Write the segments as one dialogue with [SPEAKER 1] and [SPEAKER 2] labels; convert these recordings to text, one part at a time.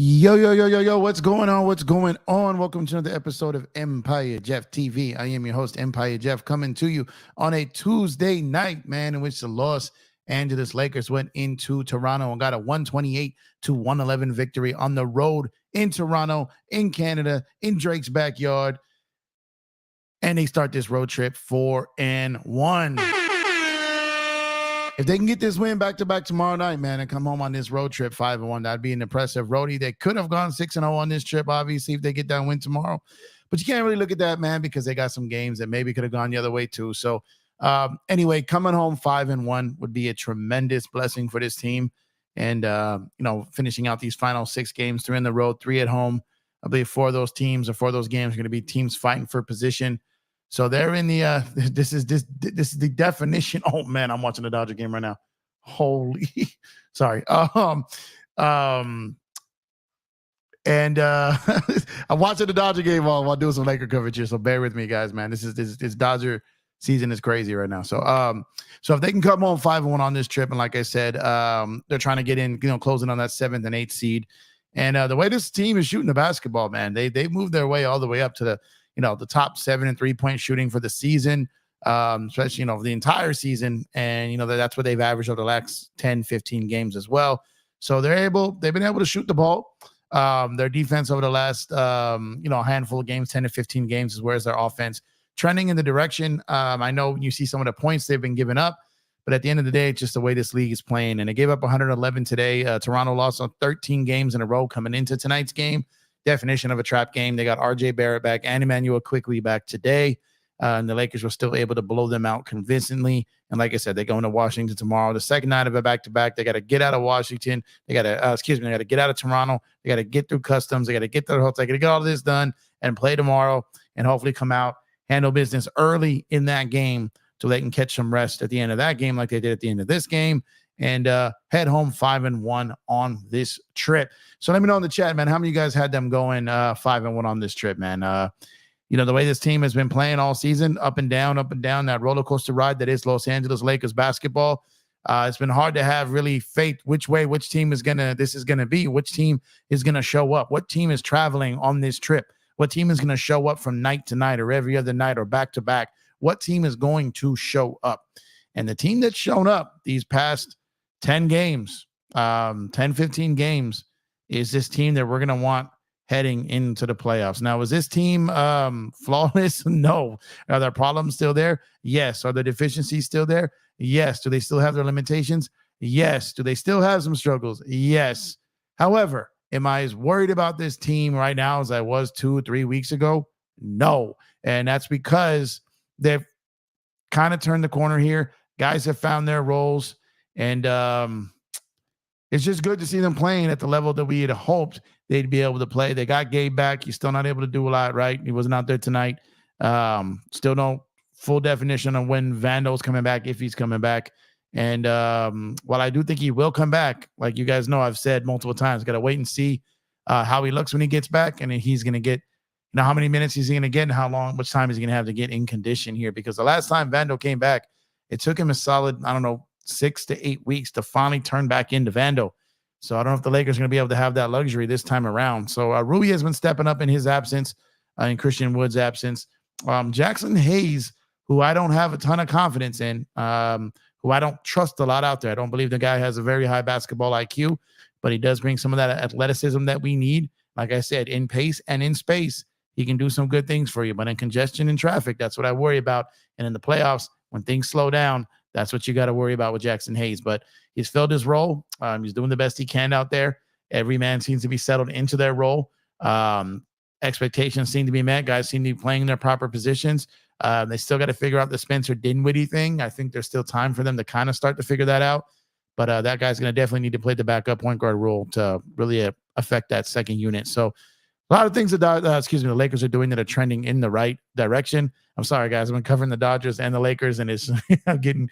[SPEAKER 1] Yo, yo, yo, yo, yo, what's going on? What's going on? Welcome to another episode of Empire Jeff TV. I am your host, Empire Jeff, coming to you on a Tuesday night, man, in which the Los Angeles Lakers went into Toronto and got a 128-111 victory on the road in Toronto, in Canada, in Drake's backyard. And they start this road trip 4-1. If they can get this win back-to-back tomorrow night, man, and come home on this road trip 5-1, that'd be an impressive roadie. They could have gone 6-0 on this trip, obviously, if they get that win tomorrow. But you can't really look at that, man, because they got some games that maybe could have gone the other way too. So anyway, coming home 5-1 would be a tremendous blessing for this team. And, finishing out these final 6 games, 3 on the road, 3 at home. I believe 4 of those teams or 4 of those games are going to be teams fighting for position. So they're in the this is the definition. Oh man, I'm watching the Dodger game right now. Holy sorry. I'm watching the Dodger game while doing some Laker coverage here. So bear with me, guys, man. This Dodger season is crazy right now. So if they can come home 5-1 on this trip, and like I said, they're trying to get in, closing on that 7th and 8th seed. And the way this team is shooting the basketball, man, they moved their way all the way up to the top 7 in 3-point shooting for the season, especially, the entire season. And, that's what they've averaged over the last 10, 15 games as well. So they've been able to shoot the ball. Their defense over the last, handful of games, 10 to 15 games, is where's their offense trending in the direction. I know you see some of the points they've been giving up, but at the end of the day, it's just the way this league is playing. And they gave up 111 today. Toronto lost on 13 games in a row coming into tonight's game. Definition of a trap game. They got RJ Barrett back and Emmanuel quickly back today. And the Lakers were still able to blow them out convincingly. And like I said, they're going to Washington tomorrow. The second night of a back-to-back. They got to get out of Washington. They got to get out of Toronto. They got to get through customs. They got to get to the hotel. They got to get all of this done and play tomorrow and hopefully come out, handle business early in that game so they can catch some rest at the end of that game like they did at the end of this game. And head home 5-1 on this trip. So let me know in the chat, man, how many of you guys had them going 5-1 on this trip, man? The way this team has been playing all season, up and down, that roller coaster ride that is Los Angeles Lakers basketball. It's been hard to have really faith which team is going to be, which team is going to show up, what team is traveling on this trip, what team is going to show up from night to night or every other night or back to back, what team is going to show up. And the team that's shown up these past 10 games, 15 games is this team that we're going to want heading into the playoffs. Now, is this team flawless? No. Are there problems still there? Yes. Are the deficiencies still there? Yes. Do they still have their limitations? Yes. Do they still have some struggles? Yes. However, am I as worried about this team right now as I was 2 or 3 weeks ago? No. And that's because they've kind of turned the corner here. Guys have found their roles. And it's just good to see them playing at the level that we had hoped they'd be able to play. They got Gabe back. He's still not able to do a lot, right? He wasn't out there tonight. Still no full definition on when Vando's coming back, if he's coming back. And while I do think he will come back, like you guys know, I've said multiple times, got to wait and see how he looks when he gets back. And he's going to get, how many minutes he's going to get and how much time is he going to have to get in condition here. Because the last time Vando came back, it took him a solid, 6 to 8 weeks to finally turn back into Vando. So I don't know if the Lakers are going to be able to have that luxury this time around. So Rui has been stepping up in his absence, in Christian Wood's absence. Jackson Hayes, who I don't have a ton of confidence in, who I don't trust a lot out there. I don't believe the guy has a very high basketball IQ, but he does bring some of that athleticism that we need. Like I said, in pace and in space, he can do some good things for you. But in congestion and traffic, that's what I worry about. And in the playoffs, when things slow down, that's what you got to worry about with Jackson Hayes. But he's filled his role. He's doing the best he can out there. Every man seems to be settled into their role. Expectations seem to be met. Guys seem to be playing their proper positions. They still got to figure out the Spencer Dinwiddie thing. I think there's still time for them to kind of start to figure that out. But that guy's going to definitely need to play the backup point guard role to really affect that second unit. So a lot of things that the Lakers are doing that are trending in the right direction. I'm sorry, guys. I've been covering the Dodgers and the Lakers, and it's getting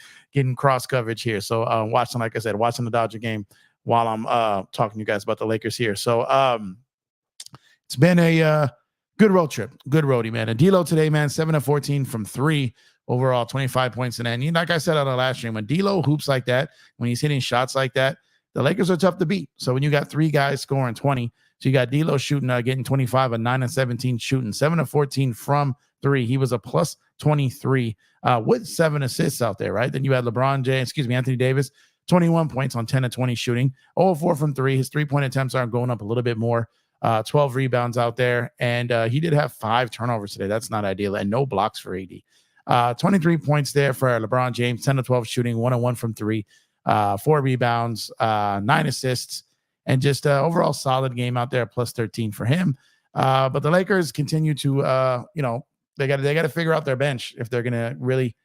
[SPEAKER 1] cross coverage here. So watching the Dodger game while I'm talking to you guys about the Lakers here. So it's been a good road trip, good roadie, man. And D'Lo today, man, 7 of 14 from 3 overall, 25 points. And then, like I said on the last stream, when D'Lo hoops like that, when he's hitting shots like that, the Lakers are tough to beat. So when you got 3 guys scoring 20, So you got D'Lo shooting, getting 25, a 9 and 17 shooting, 7 and 14 from three. He was a plus 23 with 7 assists out there, right? Then you had Anthony Davis, 21 points on 10 and 20 shooting, 0 4 from three. His 3-point attempts are going up a little bit more. 12 rebounds out there. And he did have 5 turnovers today. That's not ideal. And no blocks for AD. 23 points there for LeBron James, 10 to 12 shooting, 1 and 1 from three, 4 rebounds, 9 assists, and just overall solid game out there, plus 13 for him. But the Lakers continue to, they got to figure out their bench if they're going to really,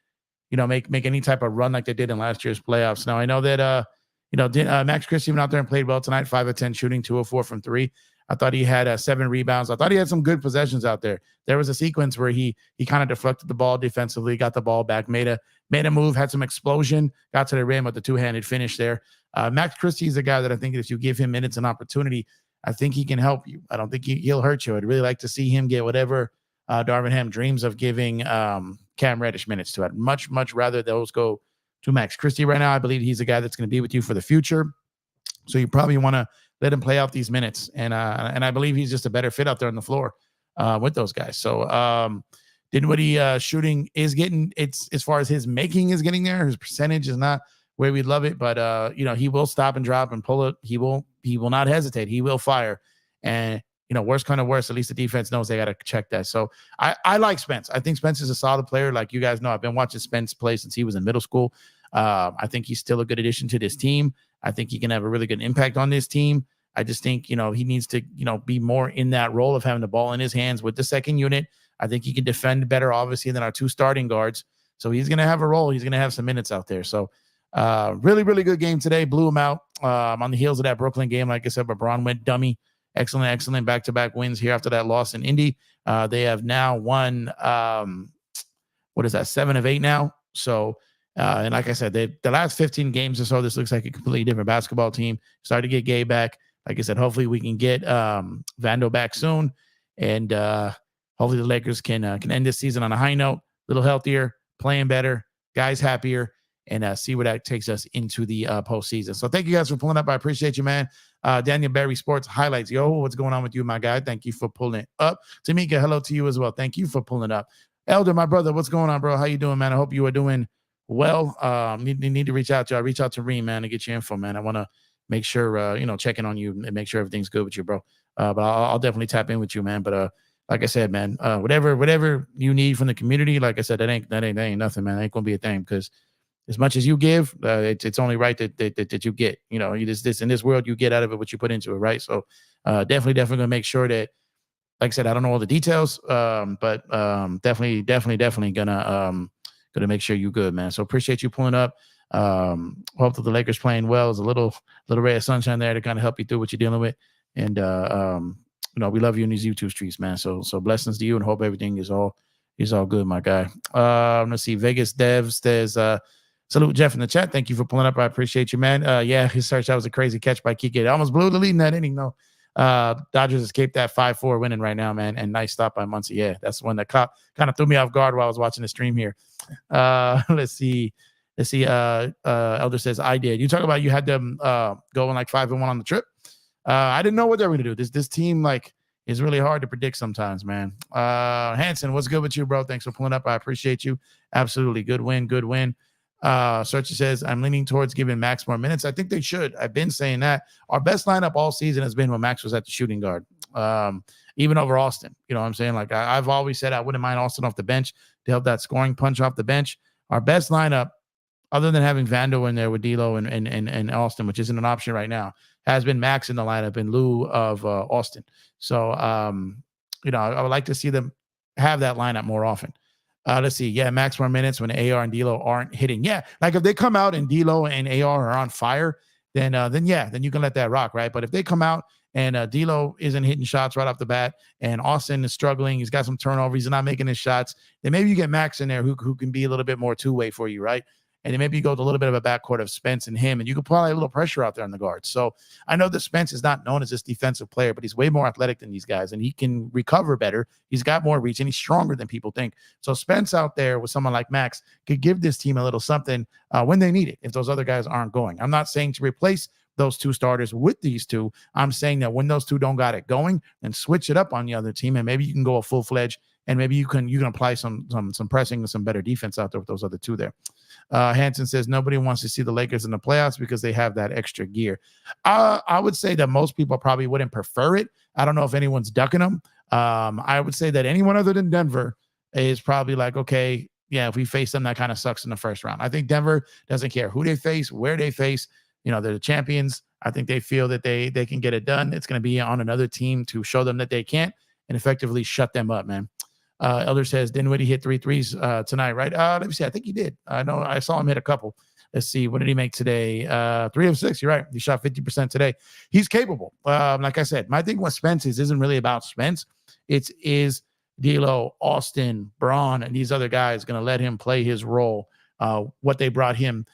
[SPEAKER 1] make any type of run like they did in last year's playoffs. Now, I know that, Max Christie went out there and played well tonight, 5 of 10 shooting, 2 of 4 from three. I thought he had 7 rebounds. I thought he had some good possessions out there. There was a sequence where he kind of deflected the ball defensively, got the ball back, made a move, had some explosion, got to the rim with the 2-handed finish there. Max Christie is a guy that I think if you give him minutes and opportunity, I think he can help you. I don't think he'll hurt you. I'd really like to see him get whatever Darvin Ham dreams of giving Cam Reddish minutes to. I'd much, much rather those go to Max Christie right now. I believe he's a guy that's going to be with you for the future. So you probably want to let him play out these minutes. And I believe he's just a better fit out there on the floor with those guys. So Dinwiddie shooting is getting, it's as far as his making is getting there. His percentage is not where we'd love it, but he will stop and drop and pull it. He will not hesitate. He will fire. And worst kind of worst, at least the defense knows they got to check that. So I like Spence. I think Spence is a solid player. Like you guys know, I've been watching Spence play since he was in middle school. I think he's still a good addition to this team. I think he can have a really good impact on this team. I just think, he needs to, be more in that role of having the ball in his hands with the second unit. I think he can defend better, obviously, than our 2 starting guards. So he's going to have a role. He's going to have some minutes out there. So really, really good game today. Blew him out on the heels of that Brooklyn game. Like I said, LeBron went dummy. Excellent back-to-back wins here after that loss in Indy. They have now won, 7 of 8 now. So, and like I said, the last 15 games or so, this looks like a completely different basketball team. Started to get Gay back. Like I said, hopefully we can get Vando back soon. And hopefully the Lakers can end this season on a high note, a little healthier, playing better, guys happier, and see where that takes us into the postseason. So thank you guys for pulling up. I appreciate you, man. Daniel Barry Sports Highlights. Yo, what's going on with you, my guy? Thank you for pulling up. Tamika, hello to you as well. Thank you for pulling up. Elder, my brother, what's going on, bro? How you doing, man? I hope you are doing well. Need to reach out to y'all. Reach out to Reem, man, to get your info, man. I want to make sure, checking on you and make sure everything's good with you, bro. But I'll definitely tap in with you, man. But like I said, man, whatever you need from the community, like I said, that ain't nothing, man. That ain't gonna be a thing because as much as you give, it's only right that you get. This in this world, you get out of it what you put into it, right? So definitely gonna make sure that, like I said, I don't know all the details, but definitely gonna make sure you good, man. So appreciate you pulling up. Hope that the Lakers playing well. Is a little ray of sunshine there to kind of help you through what you're dealing with. And we love you in these YouTube streets, man. So blessings to you, and hope everything is all good, my guy. Let's see. Vegas Devs says, salute Jeff in the chat. Thank you for pulling up. I appreciate you, man. Yeah, his search, that was a crazy catch by Kike. It almost blew the lead in that inning, though. Dodgers escaped that 5-4 winning right now, man. And nice stop by Muncy. Yeah, that's the one that kind of threw me off guard while I was watching the stream here. Let's see. Elder says, I did. You talk about you had them going like 5-1 on the trip. I didn't know what they were going to do. This team is really hard to predict sometimes, man. Hanson, what's good with you, bro? Thanks for pulling up. I appreciate you. Absolutely. Good win. Searcher says, I'm leaning towards giving Max more minutes. I think they should. I've been saying that. Our best lineup all season has been when Max was at the shooting guard, even over Austin. You know what I'm saying? Like I've always said I wouldn't mind Austin off the bench to help that scoring punch off the bench. Our best lineup, other than having Vando in there with D'Lo and Austin, which isn't an option right now, has been Max in the lineup in lieu of Austin. So, I would like to see them have that lineup more often. Let's see. Yeah, Max more minutes when AR and D'Lo aren't hitting. Yeah, like if they come out and D'Lo and AR are on fire, then you can let that rock, right? But if they come out and D'Lo isn't hitting shots right off the bat and Austin is struggling, he's got some turnovers, he's not making his shots, then maybe you get Max in there who can be a little bit more two-way for you, right? And then maybe you go to a little bit of a backcourt of Spence and him, and you can apply a little pressure out there on the guards. So I know that Spence is not known as this defensive player, but he's way more athletic than these guys, and he can recover better. He's got more reach, and he's stronger than people think. So Spence out there with someone like Max could give this team a little something when they need it if those other guys aren't going. I'm not saying to replace those two starters with these two. I'm saying that when those two don't got it going, then switch it up on the other team, and maybe you can go a full-fledged, and maybe you can apply some pressing and some better defense out there with those other two there. Hanson says nobody wants to see the Lakers in the playoffs because they have that extra gear. I would say that most people probably wouldn't prefer it. I don't know if anyone's ducking them. I would say that anyone other than Denver is probably like, okay, yeah, if we face them, that kind of sucks in the first round. I think Denver doesn't care who they face, where they face. They're the champions. I think they feel that they can get it done. It's going to be on another team to show them that they can't and effectively shut them up, man. Elder says Dinwiddie hit 3 threes tonight, right? Let me see. I think he did. I know I saw him hit a couple. Let's see. What did he make today? 3 of 6. You're right. He shot 50% today. He's capable. Like I said, my thing with Spence isn't really about Spence. Is D'Lo, Austin, Braun, and these other guys going to let him play his role? What they brought him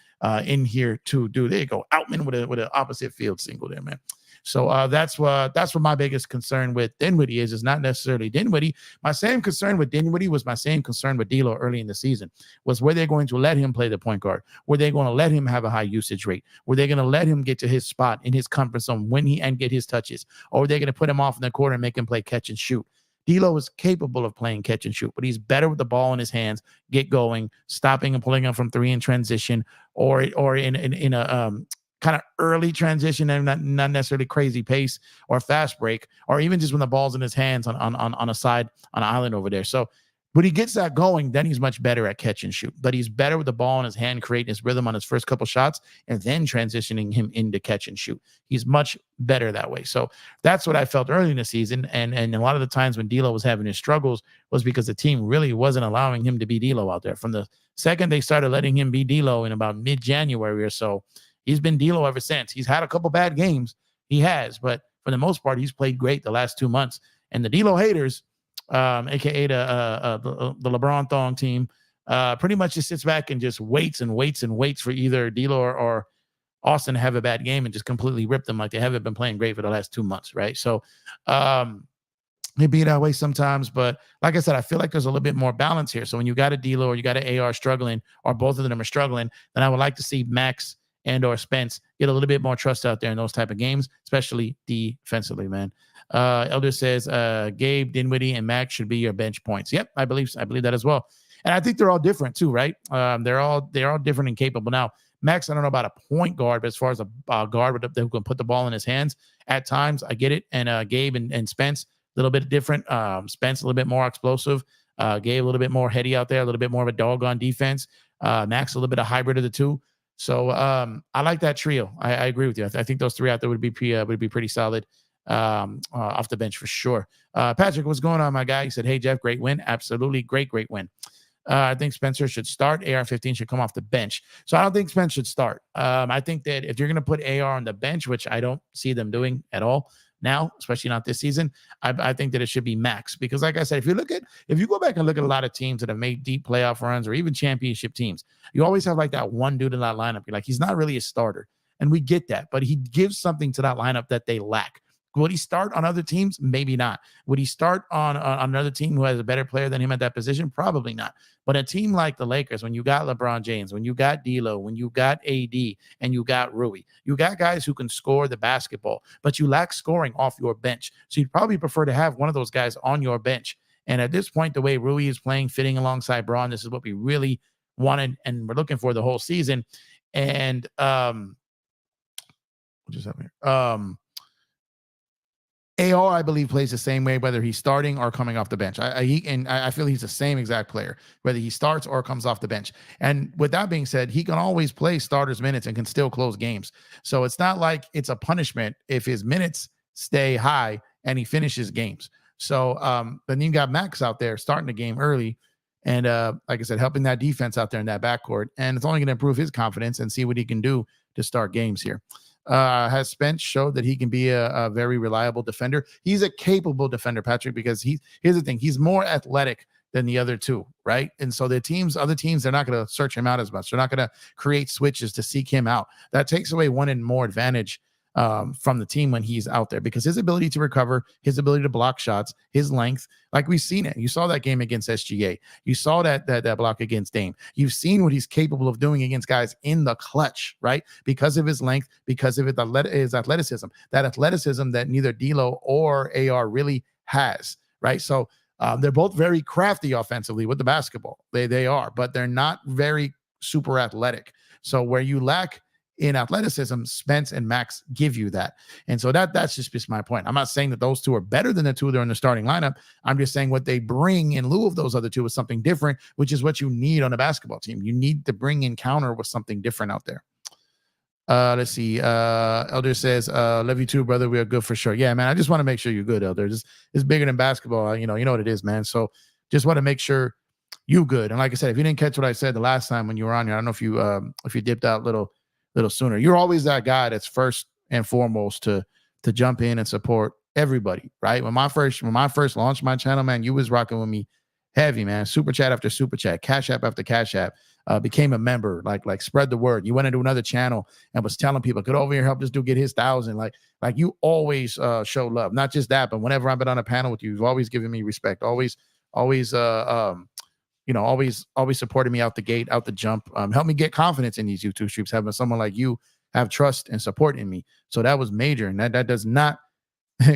[SPEAKER 1] in here to do. There you go. Outman with an opposite field single there, man. So that's what my biggest concern with Dinwiddie is not necessarily Dinwiddie. My same concern with Dinwiddie was my same concern with D'Lo early in the season, was were they going to let him play the point guard? Were they going to let him have a high usage rate? Were they going to let him get to his spot in his comfort zone and get his touches? Or were they going to put him off in the corner and make him play catch and shoot? D'Lo is capable of playing catch and shoot, but he's better with the ball in his hands, get going, stopping and pulling him from three in transition, or in a kind of early transition and not necessarily crazy pace or fast break, or even just when the ball's in his hands on a side, on an island over there. So when he gets that going, then he's much better at catch and shoot. But he's better with the ball in his hand, creating his rhythm on his first couple shots, and then transitioning him into catch and shoot. He's much better that way. So that's what I felt early in the season. And a lot of the times when D'Lo was having his struggles was because the team really wasn't allowing him to be D'Lo out there. From the second they started letting him be D'Lo in about mid-January or so, he's been D'Lo ever since. He's had a couple bad games. He has, but for the most part, he's played great the last 2 months. And the D'Lo haters, aka the LeBron Thong team, pretty much just sits back and just waits for either D'Lo or Austin to have a bad game and just completely rip them like they haven't been playing great for the last 2 months, right? So it be that way sometimes, but like I said, I feel like there's a little bit more balance here. So when you got a D'Lo or you got an AR struggling, or both of them are struggling, then I would like to see Max and or Spence get a little bit more trust out there in those type of games, especially defensively, man. Elder says Gabe, Dinwiddie, and Max should be your bench points. Yep, I believe that as well. And I think they're all different too, right? They're all different and capable. Now, Max, I don't know about a point guard, but as far as a guard who can put the ball in his hands, at times I get it. And Gabe and Spence, a little bit different. Spence a little bit more explosive. Gabe a little bit more heady out there, a little bit more of a dog on defense. Max a little bit of hybrid of the two. So I like that trio. I agree with you. I think those three out there would be pretty solid off the bench for sure. Patrick, what's going on, my guy? He said, "Hey Jeff, great win. Absolutely great win. I think Spencer should start. AR-15 should come off the bench. So I don't think Spence should start. I think that if you're going to put AR on the bench, which I don't see them doing at all now, especially not this season, I think that it should be Max. Because like I said, if you go back and look at a lot of teams that have made deep playoff runs or even championship teams, you always have like that one dude in that lineup. You're like, he's not really a starter. And we get that, but he gives something to that lineup that they lack. Would he start on other teams? Maybe not. Would he start on another team who has a better player than him at that position? Probably not. But a team like the Lakers, when you got LeBron James, when you got D'Lo, when you got AD, and you got Rui, you got guys who can score the basketball, but you lack scoring off your bench. So you'd probably prefer to have one of those guys on your bench. And at this point, the way Rui is playing, fitting alongside Braun, this is what we really wanted and we're looking for the whole season. And what just happened here? AR, I believe, plays the same way, whether he's starting or coming off the bench. I feel he's the same exact player, whether he starts or comes off the bench. And with that being said, he can always play starters minutes and can still close games. So it's not like it's a punishment if his minutes stay high and he finishes games. So then you got Max out there starting the game early and, like I said, helping that defense out there in that backcourt. And it's only going to improve his confidence and see what he can do to start games here. Has Spence showed that he can be a very reliable defender? He's a capable defender, Patrick, because here's the thing. He's more athletic than the other two, right? And so other teams, they're not going to search him out as much. They're not going to create switches to seek him out. That takes away one and more advantage from the team when he's out there, because his ability to recover, his ability to block shots, his length, like we've seen it. You saw that game against SGA. You saw that block against Dame. You've seen what he's capable of doing against guys in the clutch, right? Because of his length, because of his athleticism, that neither D'Lo or AR really has, right? So they're both very crafty offensively with the basketball. They are, but they're not very super athletic. So where you lack in athleticism, Spence and Max give you that. And so that's just my point. I'm not saying that those two are better than the two that are in the starting lineup. I'm just saying what they bring in lieu of those other two is something different, which is what you need on a basketball team. You need to bring in counter with something different out there. Let's see. Elder says, love you too, brother. We are good for sure. Yeah, man. I just want to make sure you're good, Elder. It's bigger than basketball. You know what it is, man. So just want to make sure you good. And like I said, if you didn't catch what I said the last time when you were on here, I don't know if you dipped out a little sooner. You're always that guy that's first and foremost to jump in and support everybody, right? When I first launched my channel, man, you was rocking with me heavy, man. Super chat after super chat, Cash App after Cash App. Became a member, like spread the word. You went into another channel and was telling people, get over here, help this dude get his 1,000. Like you always show love. Not just that, but whenever I've been on a panel with you, you've always given me respect. Always supported me out the gate, out the jump. Helped me get confidence in these YouTube streams, having someone like you have trust and support in me. So that was major, and that does not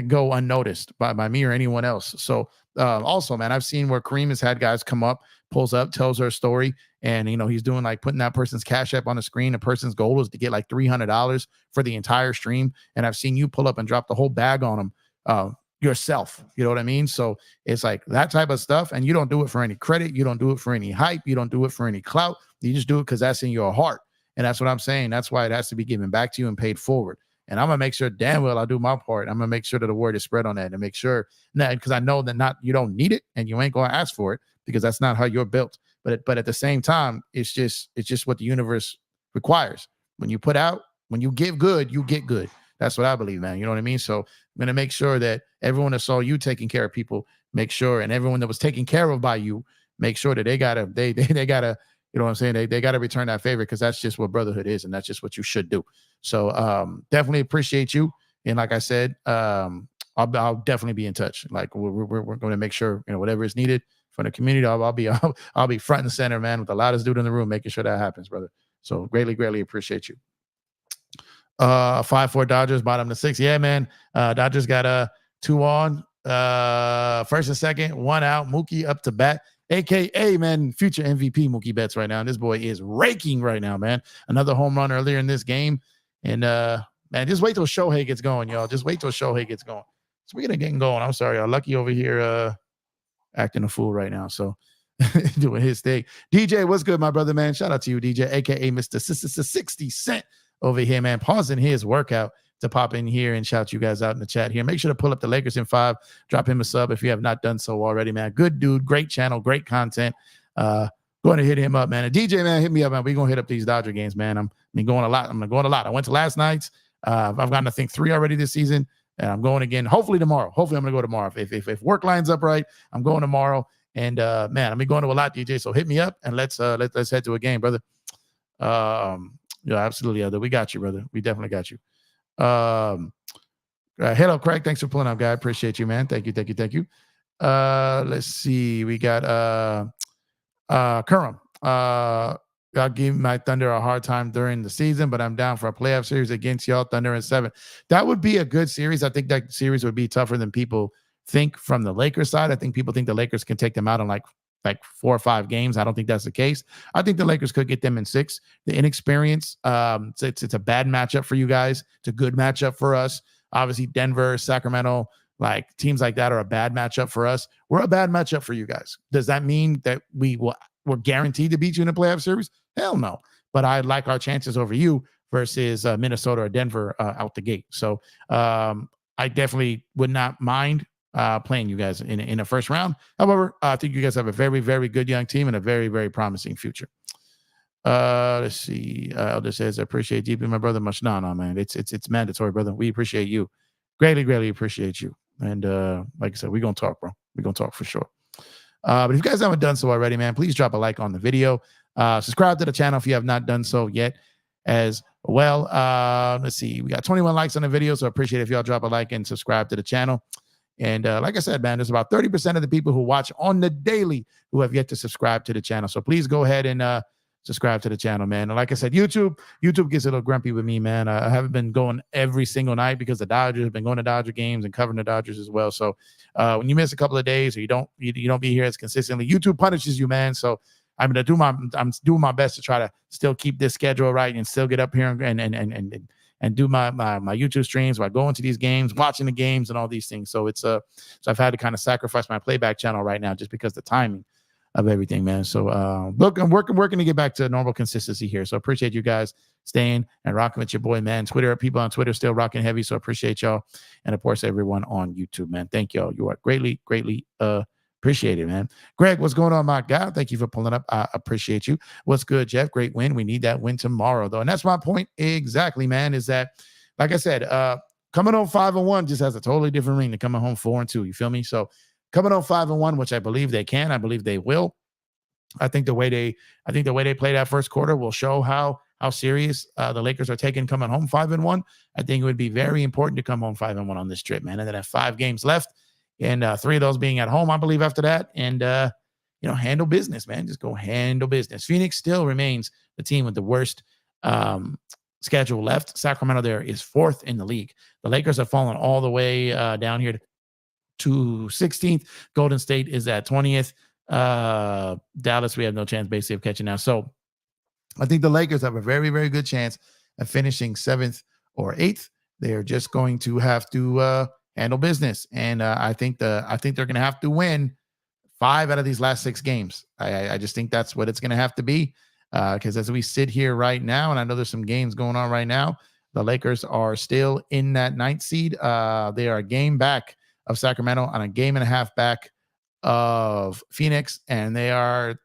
[SPEAKER 1] go unnoticed by me or anyone else. So also, man, I've seen where Kareem has had guys come up, pulls up, tells her story, and he's doing like putting that person's Cash App on the screen. The person's goal is to get like $300 for the entire stream, and I've seen you pull up and drop the whole bag on them yourself. You know what I mean? So it's like that type of stuff, and you don't do it for any credit, you don't do it for any hype, you don't do it for any clout. You just do it because that's in your heart, and that's what I'm saying. That's why it has to be given back to you and paid forward. And I'm gonna make sure damn well I do my part. I'm gonna make sure that the word is spread on that, and make sure that, because I know that you don't need it and you ain't gonna ask for it, because that's not how you're built. But at the same time, it's just what the universe requires. When you put out, when you give good, you get good. That's what I believe, man. You know what I mean? So I'm gonna make sure that everyone that saw you taking care of people, make sure, and everyone that was taken care of by you, make sure that they gotta, you know what I'm saying? They got to return that favor, because that's just what brotherhood is, and that's just what you should do. So definitely appreciate you. And like I said, I'll definitely be in touch. Like we're going to make sure, whatever is needed from the community, I'll be front and center, man, with the loudest dude in the room, making sure that happens, brother. So greatly appreciate you. 5-4 Dodgers, bottom to 6. Yeah, man. Dodgers got 2 on. First and second, 1 out. Mookie up to bat. AKA, man, future MVP Mookie Betts right now. And this boy is raking right now, man. Another home run earlier in this game. And, man, just wait till Shohei gets going, y'all. Just wait till Shohei gets going. Speaking of getting going, I'm sorry, y'all. Lucky over here acting a fool right now. So doing his thing. DJ, what's good, my brother, man? Shout out to you, DJ, AKA Mr. 60 Cent over here, man. Pausing his workout to pop in here and shout you guys out in the chat here. Make sure to pull up the Lakers in 5. Drop him a sub if you have not done so already, man. Good dude, great channel, great content. Going to hit him up, man. And DJ, man, hit me up, man. We're going to hit up these Dodger games, man. I'm going a lot. I went to last night's. I've gotten, I think, 3 already this season. And I'm going again, hopefully tomorrow. Hopefully I'm going to go tomorrow. If work lines up right, I'm going tomorrow. And, man, I'm going to a lot, DJ. So hit me up and let's head to a game, brother. Yeah, absolutely, Elder. We got you, brother. We definitely got you. Hello, Craig. Thanks for pulling up, guy. Appreciate you, man. Thank you. Let's see. We got Curran. I'll give my Thunder a hard time during the season, but I'm down for a playoff series against y'all, Thunder in 7. That would be a good series. I think that series would be tougher than people think from the Lakers side. I think people think the Lakers can take them out in like 4 or 5 games. I don't think that's the case. I think the Lakers could get them in 6. The inexperience, it's a bad matchup for you guys. It's a good matchup for us. Obviously, Denver, Sacramento, like teams like that are a bad matchup for us. We're a bad matchup for you guys. Does that mean that we're guaranteed to beat you in a playoff series? Hell no. But I like our chances over you versus Minnesota or Denver out the gate. So I definitely would not mind playing you guys in a first round. However, I think you guys have a very, very good young team and a very, very promising future. Let's see. Elder says, I appreciate deeply, my brother. Much no, man. It's mandatory, brother. We appreciate you. Greatly appreciate you. And like I said, we're gonna talk, bro. We're gonna talk for sure. But if you guys haven't done so already, man, please drop a like on the video. Subscribe to the channel if you have not done so yet. as well. Let's see. We got 21 likes on the video, so I appreciate it if y'all drop a like and subscribe to the channel. And like I said, man, there's about 30% of the people who watch on the daily who have yet to subscribe to the channel. So please go ahead and subscribe to the channel, man. And like I said, YouTube gets a little grumpy with me, man. I haven't been going every single night because the Dodgers have been going to Dodger games and covering the Dodgers as well. So when you miss a couple of days or you don't be here as consistently, YouTube punishes you, man. So I'm doing my best to try to still keep this schedule right and still get up here and do my YouTube streams by going to these games, watching the games and all these things. So so I've had to kind of sacrifice my playback channel right now just because the timing of everything, man. So look, I'm working to get back to normal consistency here. So appreciate you guys staying and rocking with your boy, man. People on Twitter still rocking heavy. So appreciate y'all. And of course, everyone on YouTube, man. Thank y'all. You are greatly appreciate it, man. Greg, what's going on, my guy? Thank you for pulling up. I appreciate you. What's good, Jeff? Great win. We need that win tomorrow, though. And that's my point exactly, man, is that, like I said, coming home 5-1 just has a totally different ring than coming home 4-2. You feel me? So coming home 5-1, which I believe they can, I believe they will. I think the way they play that first quarter will show how serious the Lakers are taking coming home 5-1. I think it would be very important to come home 5-1 on this trip, man. And then have 5 games left. And 3 of those being at home, I believe, after that. And, handle business, man. Just go handle business. Phoenix still remains the team with the worst schedule left. Sacramento there is 4th in the league. The Lakers have fallen all the way down here to 16th. Golden State is at 20th. Dallas, we have no chance basically of catching now. So I think the Lakers have a very, very good chance of finishing 7th or 8th. They're just going to have to handle business. And I think they're going to have to win 5 out of these last 6 games. I just think that's what it's going to have to be. Because as we sit here right now, and I know there's some games going on right now, the Lakers are still in that 9th seed. They are a game back of Sacramento and a game and a half back of Phoenix. And they are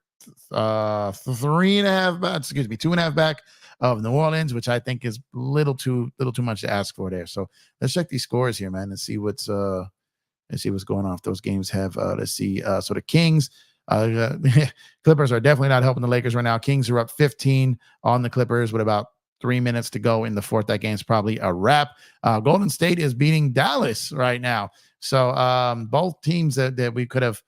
[SPEAKER 1] 2.5 back of New Orleans, which I think is little too much to ask for there. So let's check these scores here, man, and see what's going on. If those games have let's see. So the Kings, Clippers are definitely not helping the Lakers right now. Kings are up 15 on the Clippers with about 3 minutes to go in the 4th. That game's probably a wrap. Golden State is beating Dallas right now. So both teams that we could have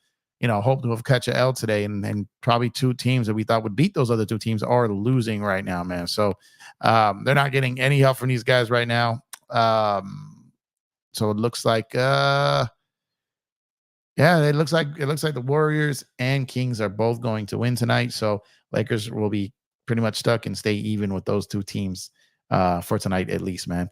[SPEAKER 1] hoped to have catch a L today, and probably 2 teams that we thought would beat those other 2 teams are losing right now, man. So they're not getting any help from these guys right now. So it looks like it looks like the Warriors and Kings are both going to win tonight. So Lakers will be pretty much stuck and stay even with those 2 teams for tonight at least, man.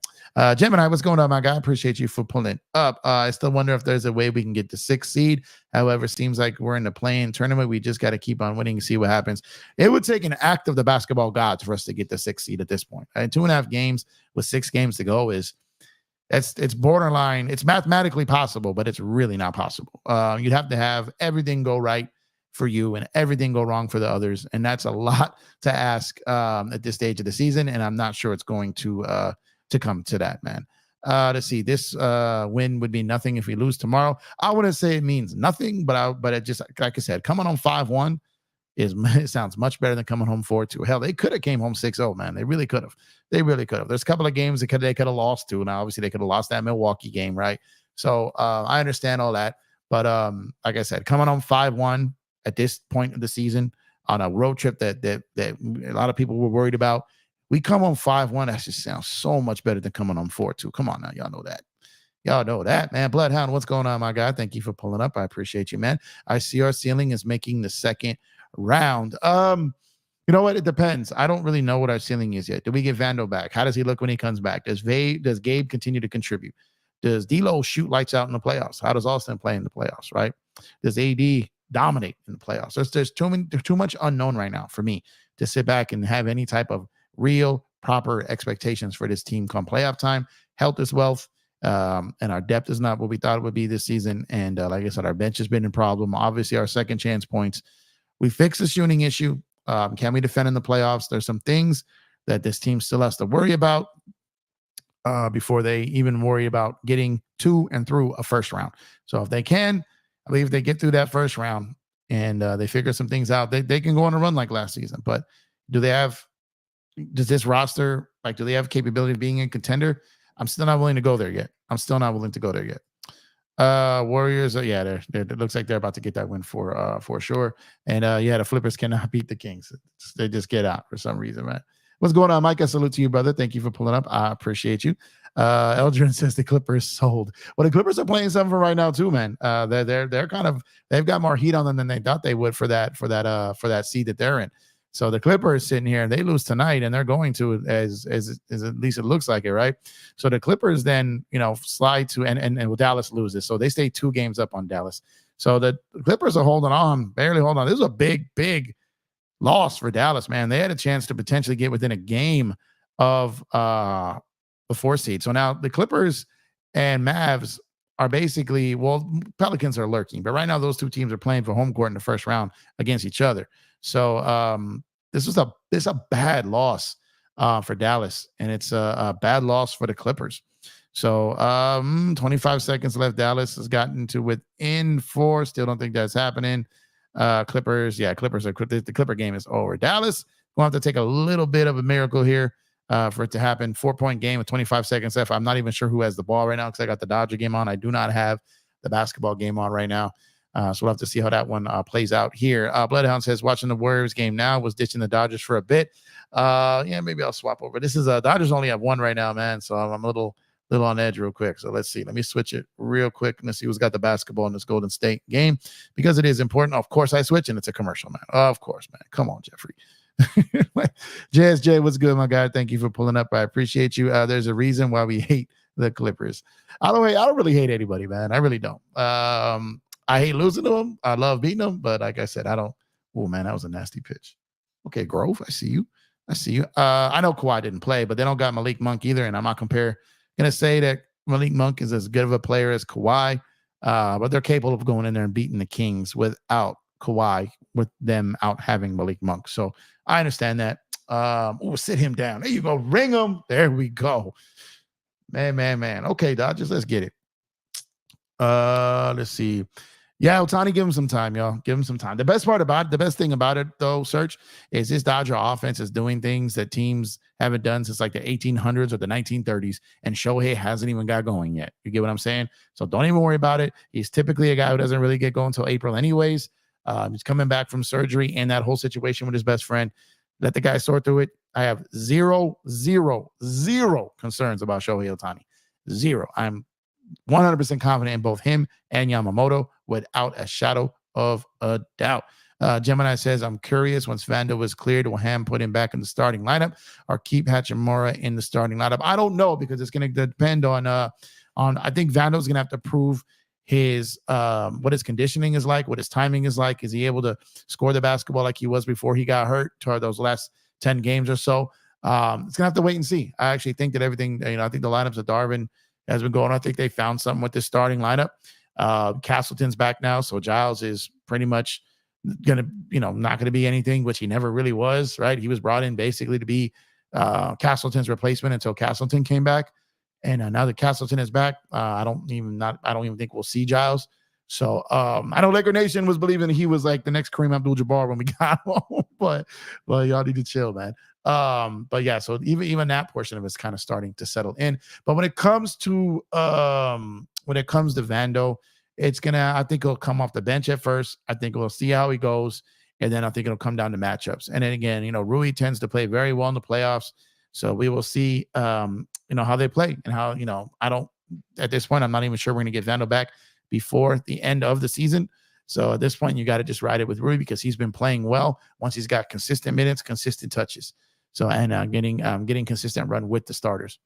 [SPEAKER 1] Gemini, what's going on, my guy? Appreciate you for pulling up. I still wonder if there's a way we can get the 6th seed. However, it seems like we're in the play-in tournament. We just got to keep on winning and see what happens. It would take an act of the basketball gods for us to get the 6th seed at this point. 2.5 games with 6 games to go it's borderline. It's mathematically possible, but it's really not possible. You'd have to have everything go right for you and everything go wrong for the others. And that's a lot to ask at this stage of the season. And I'm not sure it's going to come to that, man. Let's see. This win would be nothing if we lose tomorrow. I wouldn't say it means nothing, but it just, like I said, coming on 5-1 it sounds much better than coming home 4-2. Hell, they could have came home 6-0, man. They really could have. There's a couple of games they could have lost to. Now, obviously, they could have lost that Milwaukee game, right? So I understand all that. But like I said, coming on 5-1 at this point of the season on a road trip that a lot of people were worried about. We come on 5-1. That just sounds so much better than coming on 4-2. Come on now. Y'all know that. Y'all know that, man. Bloodhound, what's going on, my guy? Thank you for pulling up. I appreciate you, man. I see our ceiling is making the 2nd round. You know what? It depends. I don't really know what our ceiling is yet. Do we get Vando back? How does he look when he comes back? Does Gabe continue to contribute? Does D'Lo shoot lights out in the playoffs? How does Austin play in the playoffs, right? Does AD dominate in the playoffs? There's too much unknown right now for me to sit back and have any type of real proper expectations for this team come playoff time. Health is wealth. And our depth is not what we thought it would be this season. And like I said, our bench has been a problem. Obviously, our second chance points. We fixed the shooting issue. Can we defend in the playoffs? There's some things that this team still has to worry about before they even worry about getting to and through a first round. So if they can, I believe they get through that first round and they figure some things out, they can go on a run like last season. But do they have does this roster, like, do they have capability of being a contender? I'm still not willing to go there yet. I'm still not willing to go there yet. Warriors, yeah, it looks like they're about to get that win for sure. And yeah, the Flippers cannot beat the Kings. They just get out for some reason, man. What's going on, Mike? I salute to you, brother. Thank you for pulling up. I appreciate you. Eldrin says the Clippers sold. Well, the Clippers are playing something for right now too, man. They're kind of, they've got more heat on them than they thought they would for that seed that they're in. So the Clippers sitting here and they lose tonight, and they're going to, as at least it looks like it, right? So the Clippers then, slide to, and Dallas loses. So they stay 2 games up on Dallas. So the Clippers are holding on, barely holding on. This is a big loss for Dallas, man. They had a chance to potentially get within a game of the 4 seed. So now the Clippers and Mavs are basically, well, Pelicans are lurking, but right now those 2 teams are playing for home court in the first round against each other. So this is a bad loss for Dallas, and it's a bad loss for the Clippers. So 25 seconds left. Dallas has gotten to within 4. Still don't think that's happening. Clippers, Clippers are, the Clipper game is over. Dallas will have to take a little bit of a miracle here for it to happen. 4-point game with 25 seconds left. I'm not even sure who has the ball right now because I got the Dodger game on. I do not have the basketball game on right now. So we'll have to see how that one plays out here. Bloodhound says, watching the Warriors game now, was ditching the Dodgers for a bit. Maybe I'll swap over. This is Dodgers only have 1 right now, man. So I'm a little on edge real quick. So let's see. Let me switch it real quick. Let's see who's got the basketball in this Golden State game because it is important. Of course, I switch and it's a commercial, man. Of course, man. Come on, Jeffrey. JSJ, what's good, my guy? Thank you for pulling up. I appreciate you. There's a reason why we hate the Clippers. I don't really hate anybody, man. I really don't. I hate losing to them. I love beating them, but like I said, I don't. Oh man, that was a nasty pitch. Okay, Grove, I see you. I know Kawhi didn't play, but they don't got Malik Monk either, and I'm not gonna say that Malik Monk is as good of a player as Kawhi, but they're capable of going in there and beating the Kings without Kawhi, with them out having Malik Monk. So I understand that. Sit him down. There you go. Ring him. There we go. Man. Okay, Dodgers, let's get it. Let's see. Yeah, Ohtani, give him some time, y'all. Give him some time. The best thing about it, though, Serge, is this Dodger offense is doing things that teams haven't done since like the 1800s or the 1930s, and Shohei hasn't even got going yet. You get what I'm saying? So don't even worry about it. He's typically a guy who doesn't really get going until April anyways. He's coming back from surgery and that whole situation with his best friend. Let the guy sort through it. I have zero concerns about Shohei Ohtani. Zero. I'm 100% confident in both him and Yamamoto without a shadow of a doubt. Gemini says, I'm curious, once Vando was cleared, will Ham put him back in the starting lineup or keep Hachimura in the starting lineup? I don't know, because it's going to depend on I think Vando's going to have to prove his what his conditioning is like, what his timing is like. Is he able to score the basketball like he was before he got hurt toward those last 10 games or so? It's gonna have to wait and see. I actually think that everything, I think the lineups of Darvin has been going. I think they found something with this starting lineup. Castleton's back now, so Giles is pretty much gonna, not gonna be anything, which he never really was, right? He was brought in basically to be Castleton's replacement until Castleton came back. And now that Castleton is back, I don't even think we'll see Giles. So I know Laker Nation was believing he was like the next Kareem Abdul-Jabbar when we got home, but y'all need to chill, man. But yeah, so even that portion of it's kind of starting to settle in. But when it comes to Vando, I think it'll come off the bench at first. I think we'll see how he goes, and then I think it'll come down to matchups. And then again, Rui tends to play very well in the playoffs. So we will see, how they play and how, at this point, I'm not even sure we're going to get Vando back before the end of the season. So at this point, you got to just ride it with Rui because he's been playing well once he's got consistent minutes, consistent touches. So, and getting consistent run with the starters.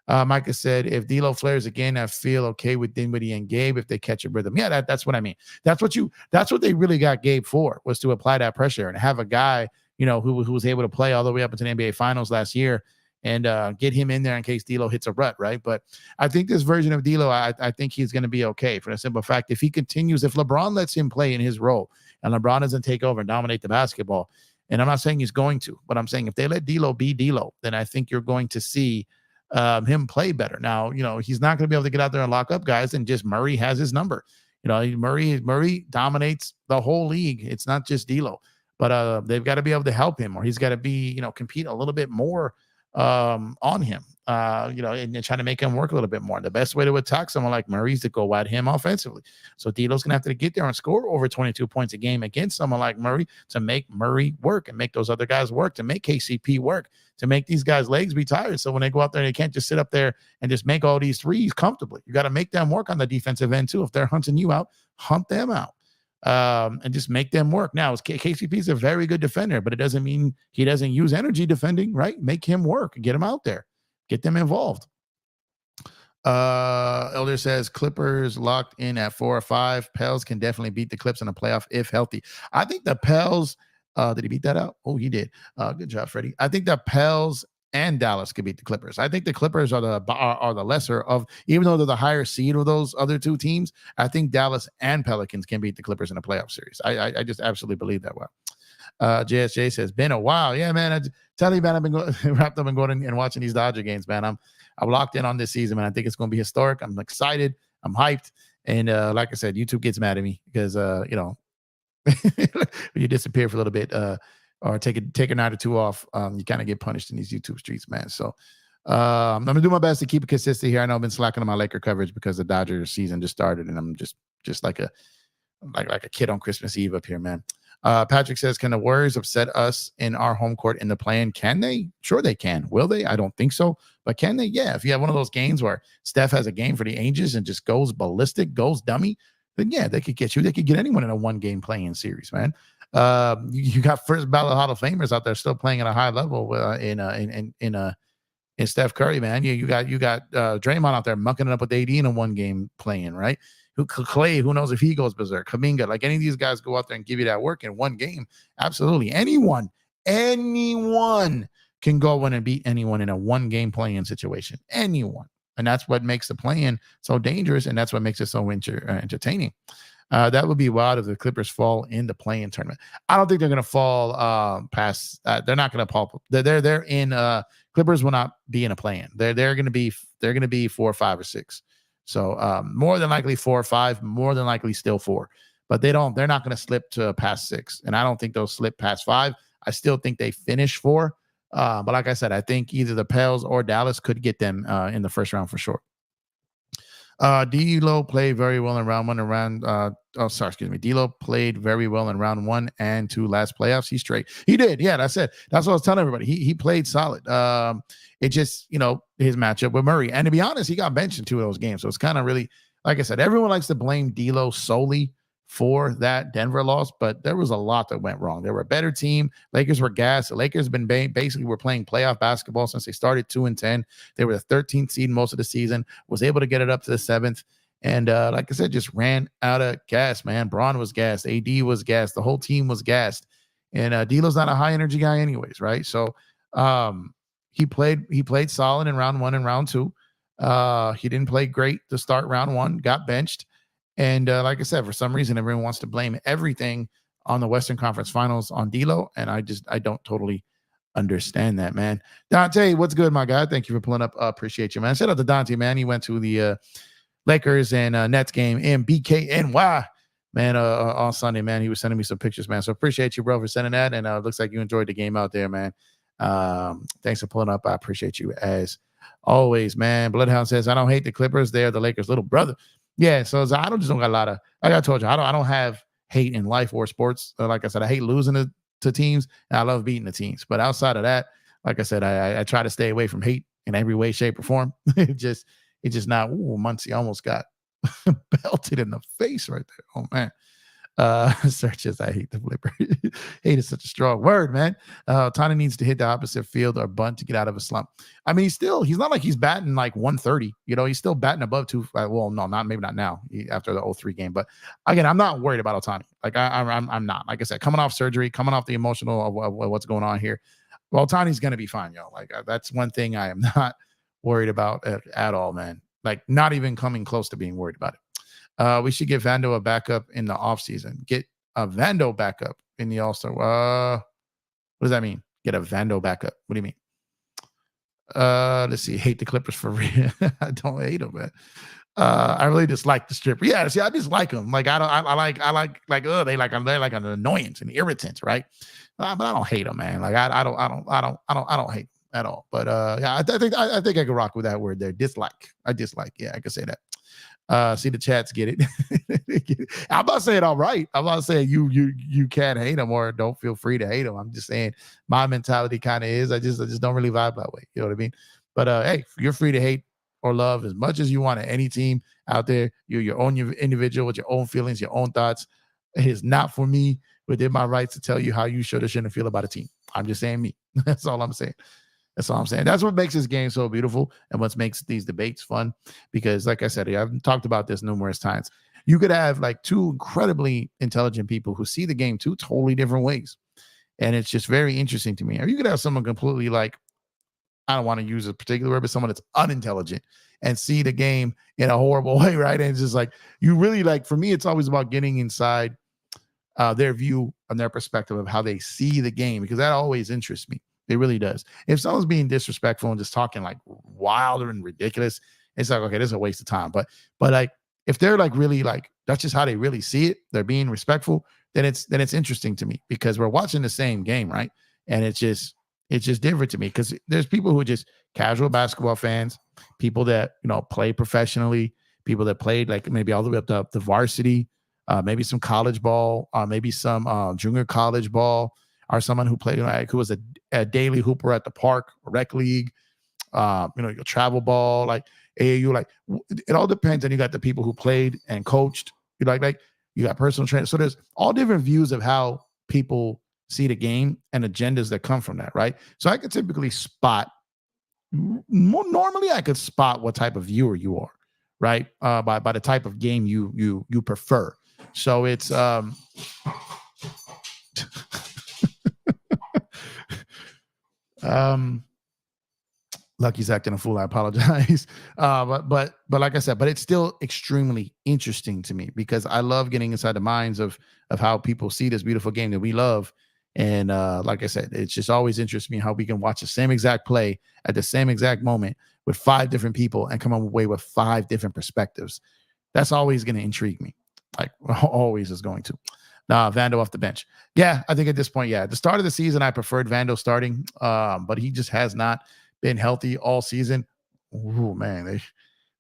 [SPEAKER 1] Micah said, if D'Lo flares again, I feel okay with Dinwiddie and Gabe if they catch a rhythm. Yeah, that's what I mean. That's what they really got Gabe for, was to apply that pressure and have a guy, who was able to play all the way up into the NBA Finals last year and get him in there in case D'Lo hits a rut, right? But I think this version of D'Lo, I think he's going to be okay for the simple fact, if he continues, if LeBron lets him play in his role and LeBron doesn't take over and dominate the basketball, and I'm not saying he's going to, but I'm saying if they let D'Lo be D'Lo, then I think you're going to see him play better. Now, he's not going to be able to get out there and lock up guys, and just Murray has his number. Murray dominates the whole league. It's not just D'Lo. but they've got to be able to help him, or he's got to be, compete a little bit more on him, and try to make him work a little bit more. And the best way to attack someone like Murray is to go at him offensively. So D'Lo's gonna have to get there and score over 22 points a game against someone like Murray to make Murray work and make those other guys work, to make KCP work, to make these guys' legs be tired. So when they go out there, they can't just sit up there and just make all these threes comfortably. You got to make them work on the defensive end too. If they're hunting you out, hunt them out. And just make them work. Now, KCP is a very good defender, but it doesn't mean he doesn't use energy defending, right? Make him work, get him out there, get them involved. Elder says Clippers locked in at 4 or 5. Pels can definitely beat the Clips in the playoff if healthy. I think the Pels, did he beat that out? Oh, he did. Good job, Freddie. I think the Pels and Dallas could beat the Clippers. I think the Clippers are the lesser of, even though they're the higher seed of those other two teams. I think Dallas and Pelicans can beat the Clippers in a playoff series. I just absolutely believe that. Well, JSJ says, been a while. Yeah, man. I tell you, man, I've been wrapped up and going and watching these Dodger games, man. I'm locked in on this season, man. I think it's going to be historic. I'm excited. I'm hyped. And like I said, YouTube gets mad at me because when you disappear for a little bit, or take a night or two off, you kind of get punished in these YouTube streets, man. So I'm gonna do my best to keep it consistent here. I know I've been slacking on my Laker coverage because the Dodgers season just started, and I'm just like a kid on Christmas Eve up here, man. Patrick says, can the Warriors upset us in our home court in the play-in? Can they? Sure they can. Will they? I don't think so. But can they? Yeah. If you have one of those games where Steph has a game for the ages and just goes ballistic, goes dummy, then yeah, they could get you. They could get anyone in a one-game play-in series, man. You got first ballot Hall of Famers out there still playing at a high level in Steph Curry, man. You got Draymond out there mucking it up with AD in a one-game play-in, right? Clay, who knows if he goes berserk? Kaminga, like any of these guys go out there and give you that work in one game. Absolutely. Anyone can go in and beat anyone in a one-game play-in situation. Anyone. And that's what makes the play-in so dangerous, and that's what makes it so entertaining. That would be wild if the Clippers fall in the play-in tournament. I don't think they're going to fall past. They're not going to fall. They're in. Clippers will not be in a play-in. They're going to be 4, 5, or 6. So more than likely 4 or 5. More than likely still 4. But they're not going to slip to past 6, and I don't think they'll slip past 5. I still think they finish 4. But like I said, I think either the Pels or Dallas could get them in the first round for sure. D'Lo played very well in round 1 and D'Lo played very well in round 1 and 2 last playoffs. He's straight. He did. Yeah, that's it. That's what I was telling everybody. He played solid. It just, his matchup with Murray. And to be honest, he got benched in 2 of those games. So it's kind of really, like I said, everyone likes to blame D'Lo solely for that Denver loss, but there was a lot that went wrong. They were a better team. Lakers were gassed. The Lakers have been basically were playing playoff basketball since they started 2-10. They were the 13th seed most of the season, was able to get it up to the 7th. And like I said, just ran out of gas, man. Braun was gassed. AD was gassed. The whole team was gassed. And D'Lo's not a high energy guy anyways, right? So he played solid in round 1 and round 2. He didn't play great to start round 1, got benched. And like I said, for some reason, everyone wants to blame everything on the Western Conference Finals on D'Lo, and I don't totally understand that, man. Dante, what's good, my guy? Thank you for pulling up. Appreciate you, man. Shout out to Dante, man. He went to the Lakers and Nets game in BKNY, man, on Sunday, man. He was sending me some pictures, man. So appreciate you, bro, for sending that, and looks like you enjoyed the game out there, man. Thanks for pulling up. I appreciate you as always, man. Bloodhound says, I don't hate the Clippers. They're the Lakers' little brother. Yeah, so I don't got a lot of, like I told you, I don't have hate in life or sports. Like I said, I hate losing to teams, and I love beating the teams. But outside of that, like I said, I try to stay away from hate in every way, shape, or form. It's just not. Ooh, Muncie almost got belted in the face right there. Oh man. Searches, I hate the flipper. Hate is such a strong word, man. Tani needs to hit the opposite field or bunt to get out of a slump. I mean, he's not like he's batting like 130. He's still batting above 2. Well, no, maybe not now after the 0-3 game. But again, I'm not worried about Ohtani. Like I'm not. Like I said, coming off surgery, coming off the emotional of what's going on here. Well, Ohtani's gonna be fine, yo. Like that's one thing I am not worried about at all, man. Like not even coming close to being worried about it. We should give Vando a backup in the offseason. Get a Vando backup in the All-Star. What does that mean? Get a Vando backup. What do you mean? Let's see. Hate the Clippers for real. I don't hate them, man. I really dislike the stripper. Yeah, see, I dislike them. Like I don't, oh, they're like an annoyance and irritant, right? But I don't hate them, man. Like I don't hate them at all. But yeah, I think I could rock with that word there. Dislike. I dislike. Yeah, I could say that. See the chats get it. I'm not saying all right. I'm not saying you can't hate them or don't feel free to hate them. I'm just saying my mentality kind of is I just don't really vibe that way. You know what I mean? But hey, you're free to hate or love as much as you want at any team out there. You're your own individual with your own feelings, your own thoughts. It is not for me within my rights to tell you how you should or shouldn't feel about a team. I'm just saying me. That's all I'm saying. That's all I'm saying. That's what makes this game so beautiful and what makes these debates fun. Because, like I said, I've talked about this numerous times. You could have like two incredibly intelligent people who see the game two totally different ways. And it's just very interesting to me. Or you could have someone completely like, I don't want to use a particular word, but someone that's unintelligent and see the game in a horrible way, right? And it's just like, you really like, for me, it's always about getting inside their view and their perspective of how they see the game, because that always interests me. It really does. If someone's being disrespectful and just talking like wilder and ridiculous, it's like, okay, this is a waste of time. But like if they're like really like that's just how they really see it, they're being respectful, then it's interesting to me because we're watching the same game, right? And it's just different to me because there's people who are just casual basketball fans, people that play professionally, people that played like maybe all the way up to the varsity, maybe some college ball, maybe some junior college ball, or someone who played like who was a daily hooper at the park or rec league, your travel ball, like AAU, like it all depends. And you got the people who played and coached. You like you got personal trainers. So there's all different views of how people see the game and agendas that come from that, right? So I could typically spot. Normally, I could spot what type of viewer you are, right? By the type of game you prefer. So it's Lucky's acting a fool. I apologize. But like I said, but it's still extremely interesting to me because I love getting inside the minds of how people see this beautiful game that we love. And like I said, it's just always interests me how we can watch the same exact play at the same exact moment with 5 different people and come away with 5 different perspectives. That's always going to intrigue me. Like always is going to. Vando off the bench. Yeah, I think at this point, yeah. At the start of the season, I preferred Vando starting, but he just has not been healthy all season. Oh man, they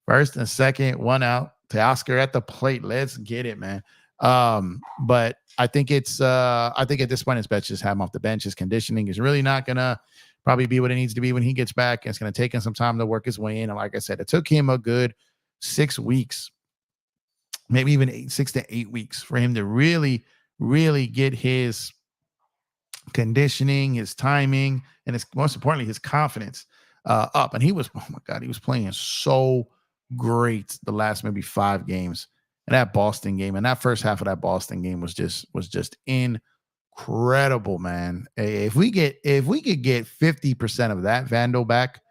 [SPEAKER 1] first and second, one out to Oscar at the plate. Let's get it, man. But I think I think at this point it's best just have him off the bench. His conditioning is really not gonna probably be what it needs to be when he gets back. It's gonna take him some time to work his way in. And like I said, it took him a good 6 weeks, maybe even 6 to 8 weeks for him to really get his conditioning, his timing, and his most importantly, his confidence up. And he was, oh my God, he was playing so great the last maybe 5 games. And that Boston game and that first half of that Boston game was just incredible, man. If we could get 50% of that Vando back,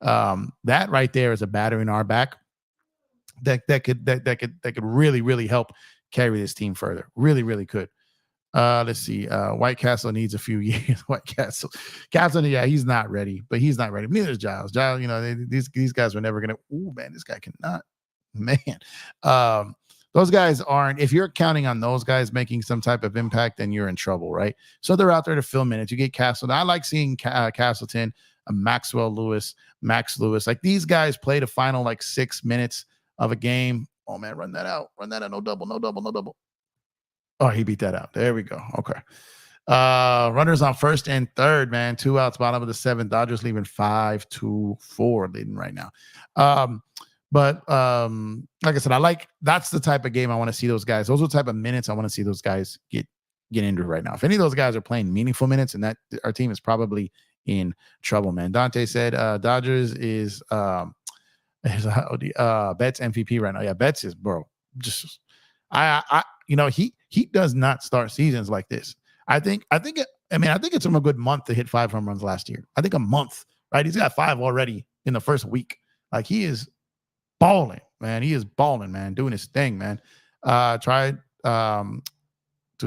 [SPEAKER 1] that right there is a battery in our back that could really help carry this team further. Really could. Let's see. White Castle needs a few years. White Castle, yeah, he's not ready, but he's not ready. Neither is Giles. Giles, these guys were never gonna. Oh man, this guy cannot. Man, those guys aren't. If you're counting on those guys making some type of impact, then you're in trouble, right? So they're out there to fill minutes. You get Castle. I like seeing Castleton, Maxwell Lewis, Max Lewis. Like these guys play the final like 6 minutes of a game. Oh man, run that out. No double. Oh, he beat that out. There we go. Okay. Runners on first and third, man. 2 outs, bottom of the 7th. Dodgers leaving 5-4 leading right now. But like I said, that's the type of game I want to see those guys. Those are the type of minutes I want to see those guys get into right now. If any of those guys are playing meaningful minutes, and that our team is probably in trouble, man. Dante said Dodgers is Betts MVP right now. Yeah, Betts is just he does not start seasons like this. I think it's from a good month to hit 5 home runs last year. I think a month, right? He's got 5 already in the first week. Like he is balling, man. He is balling, man, doing his thing, man. Tried to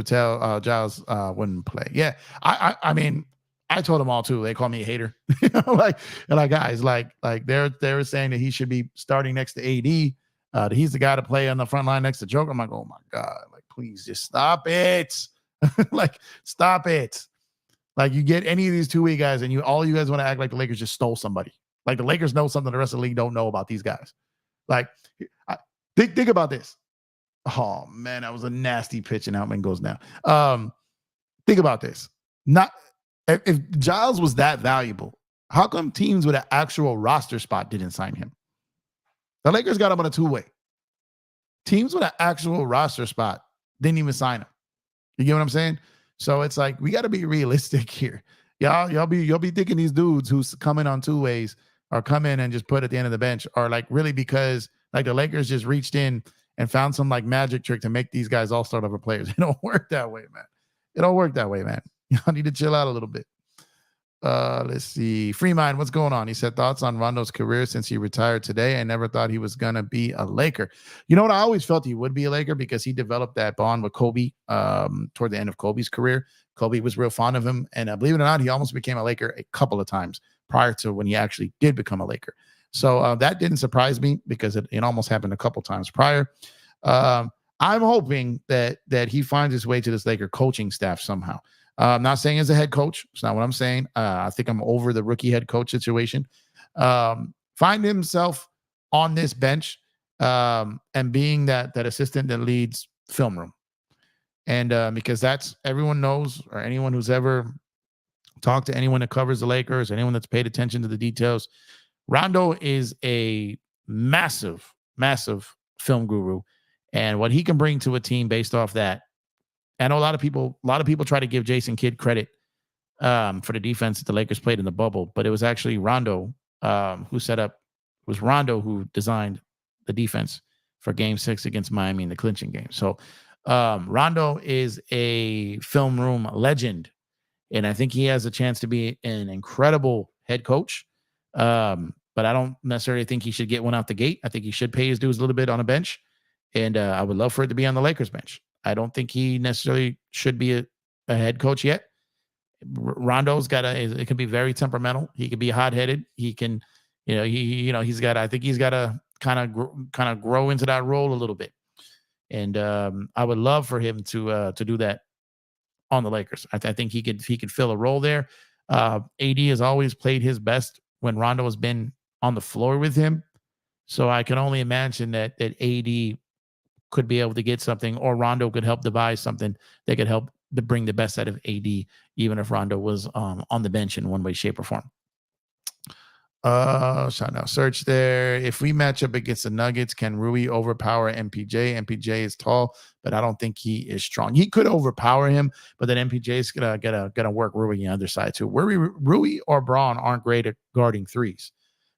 [SPEAKER 1] tell Giles wouldn't play. Yeah, I mean, I told them all too. They call me a hater. like guys, like they were saying that he should be starting next to AD. He's the guy to play on the front line next to Joker. I'm like, oh my God, like, please just stop it. Like, stop it. Like, you get any of these two-way guys and all you guys want to act like the Lakers just stole somebody. Like, the Lakers know something the rest of the league don't know about these guys. Like, think about this. Oh man, that was a nasty pitch, and Outman goes down. Think about this. Not if Giles was that valuable, how come teams with an actual roster spot didn't sign him? The Lakers got him on a two-way. Teams with an actual roster spot didn't even sign him. You get what I'm saying? So it's like, we got to be realistic here. Y'all be thinking these dudes who's coming on two ways or come in and just put at the end of the bench are like really because like the Lakers just reached in and found some like magic trick to make these guys all start over players. It don't work that way, man. It don't work that way, man. Y'all need to chill out a little bit. Let's see. Free Mind, what's going on? He said thoughts on Rondo's career since he retired today. I never thought he was gonna be a Laker. You know what? I always felt he would be a Laker because he developed that bond with Kobe toward the end of Kobe's career. Kobe was real fond of him, and believe it or not, he almost became a Laker a couple of times prior to when he actually did become a Laker. So that didn't surprise me because it almost happened a couple times prior. I'm hoping that he finds his way to this Laker coaching staff somehow. I'm not saying as a head coach. It's not what I'm saying. I think I'm over the rookie head coach situation. Find himself on this bench and being that assistant that leads film room. And because that's everyone knows, or anyone who's ever talked to anyone that covers the Lakers, anyone that's paid attention to the details, Rondo is a massive, massive film guru. And what he can bring to a team based off that, I know a lot of people try to give Jason Kidd credit for the defense that the Lakers played in the bubble, but it was actually Rondo who set up. It was Rondo who designed the defense for Game 6 against Miami in the clinching game. So Rondo is a film room legend, and I think he has a chance to be an incredible head coach. But I don't necessarily think he should get one out the gate. I think he should pay his dues a little bit on a bench, and I would love for it to be on the Lakers bench. I don't think he necessarily should be a head coach yet. Rondo's it can be very temperamental. He can be hot-headed. He can, he's got to kind of grow into that role a little bit. And I would love for him to do that on the Lakers. I think he could fill a role there. AD has always played his best when Rondo has been on the floor with him. So I can only imagine that AD could be able to get something, or Rondo could help devise something that could help to bring the best out of AD, even if Rondo was on the bench in one way, shape, or form. Shot now search there. If we match up against the Nuggets, can Rui overpower MPJ? MPJ is tall, but I don't think he is strong. He could overpower him, but then MPJ is gonna work Rui on the other side too. Rui or Braun aren't great at guarding threes.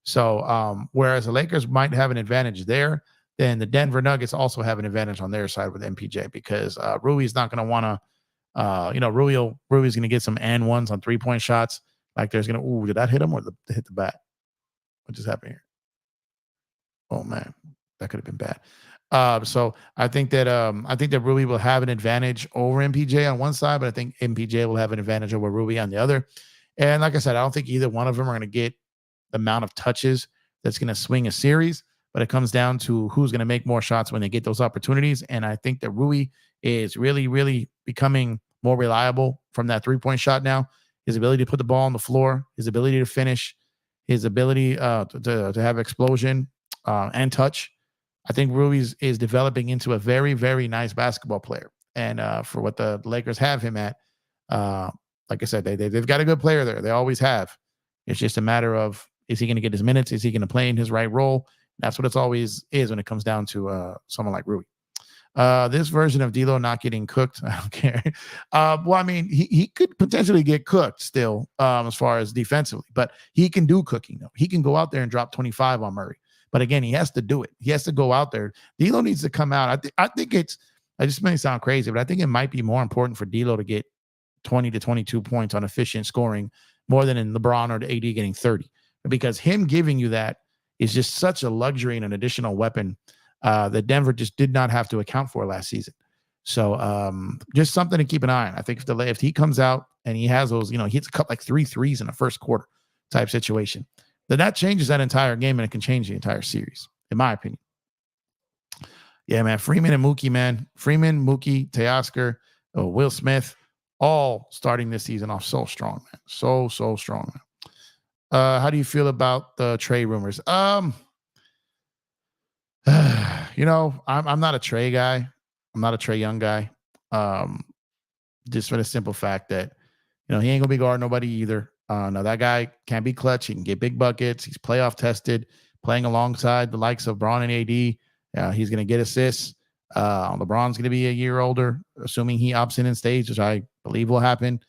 [SPEAKER 1] So whereas the Lakers might have an advantage there, then the Denver Nuggets also have an advantage on their side with MPJ because Rui's not going to want to, Rui's going to get some and ones on 3-point shots. Like there's going to, did that hit him or hit the bat? What just happened here? Oh man, that could have been bad. So I think that Rui will have an advantage over MPJ on one side, but I think MPJ will have an advantage over Rui on the other. And like I said, I don't think either one of them are going to get the amount of touches that's going to swing a series. But it comes down to who's going to make more shots when they get those opportunities. And I think that Rui is really, really becoming more reliable from that 3-point shot now. His ability to put the ball on the floor, his ability to finish, his ability to have explosion and touch. I think Rui is developing into a very, very nice basketball player. And for what the Lakers have him at, like I said, they've got a good player there. They always have. It's just a matter of, is he going to get his minutes? Is he going to play in his right role? That's what it's always is when it comes down to someone like Rui. This version of D'Lo not getting cooked, I don't care. Well, I mean, he could potentially get cooked still as far as defensively, but he can do cooking though. He can go out there and drop 25 on Murray. But again, he has to do it. He has to go out there. D'Lo needs to come out. I think I just may sound crazy, but I think it might be more important for D'Lo to get 20 to 22 points on efficient scoring more than in LeBron or the AD getting 30, because him giving you that is just such a luxury and an additional weapon that Denver just did not have to account for last season. So just something to keep an eye on. I think if he comes out and he has those, he hits a couple like 3 threes in the first quarter type situation, then that changes that entire game and it can change the entire series, in my opinion. Yeah, man. Freeman and Mookie, man. Freeman, Mookie, Teoscar, Will Smith, all starting this season off so strong, man. So strong, man. How do you feel about the trade rumors? I'm not a Trey guy. I'm not a Trey Young guy. Um, just for the simple fact that he ain't gonna be guarding nobody either. No, that guy can be clutch. He can get big buckets. He's playoff tested, playing alongside the likes of Braun and AD. He's gonna get assists. LeBron's gonna be a year older, assuming he opts in and stays, which I believe will happen.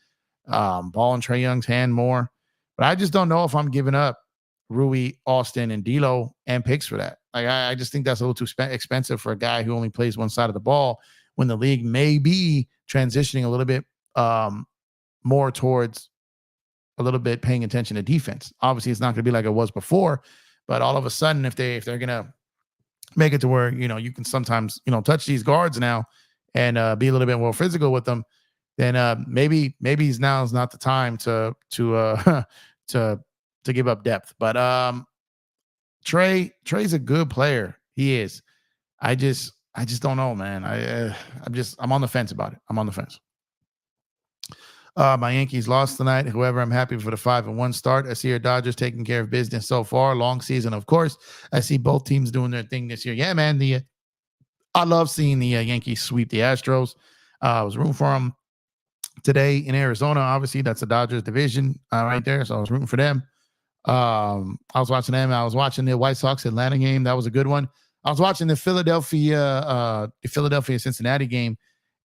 [SPEAKER 1] Ball in Trey Young's hand more, but I just don't know if I'm giving up Rui, Austin, and D'Lo and picks for that. Like I just think that's a little too expensive for a guy who only plays one side of the ball when the league may be transitioning a little bit more towards a little bit paying attention to defense. Obviously, it's not going to be like it was before, but all of a sudden, if they're going to make it to where you can sometimes touch these guards now and be a little bit more physical with them, then maybe now is not the time to to give up depth. But Trey's a good player. He is. I just don't know, man. I'm on the fence about it. I'm on the fence. My Yankees lost tonight. However, I'm happy for the 5-1 start. I see your Dodgers taking care of business so far. Long season, of course. I see both teams doing their thing this year. Yeah, man. I love seeing the Yankees sweep the Astros. I was rooting for them today in Arizona. Obviously, that's the Dodgers division right there. So I was rooting for them. I was watching them. I was watching the White Sox Atlanta game. That was a good one. I was watching the Philadelphia Cincinnati game.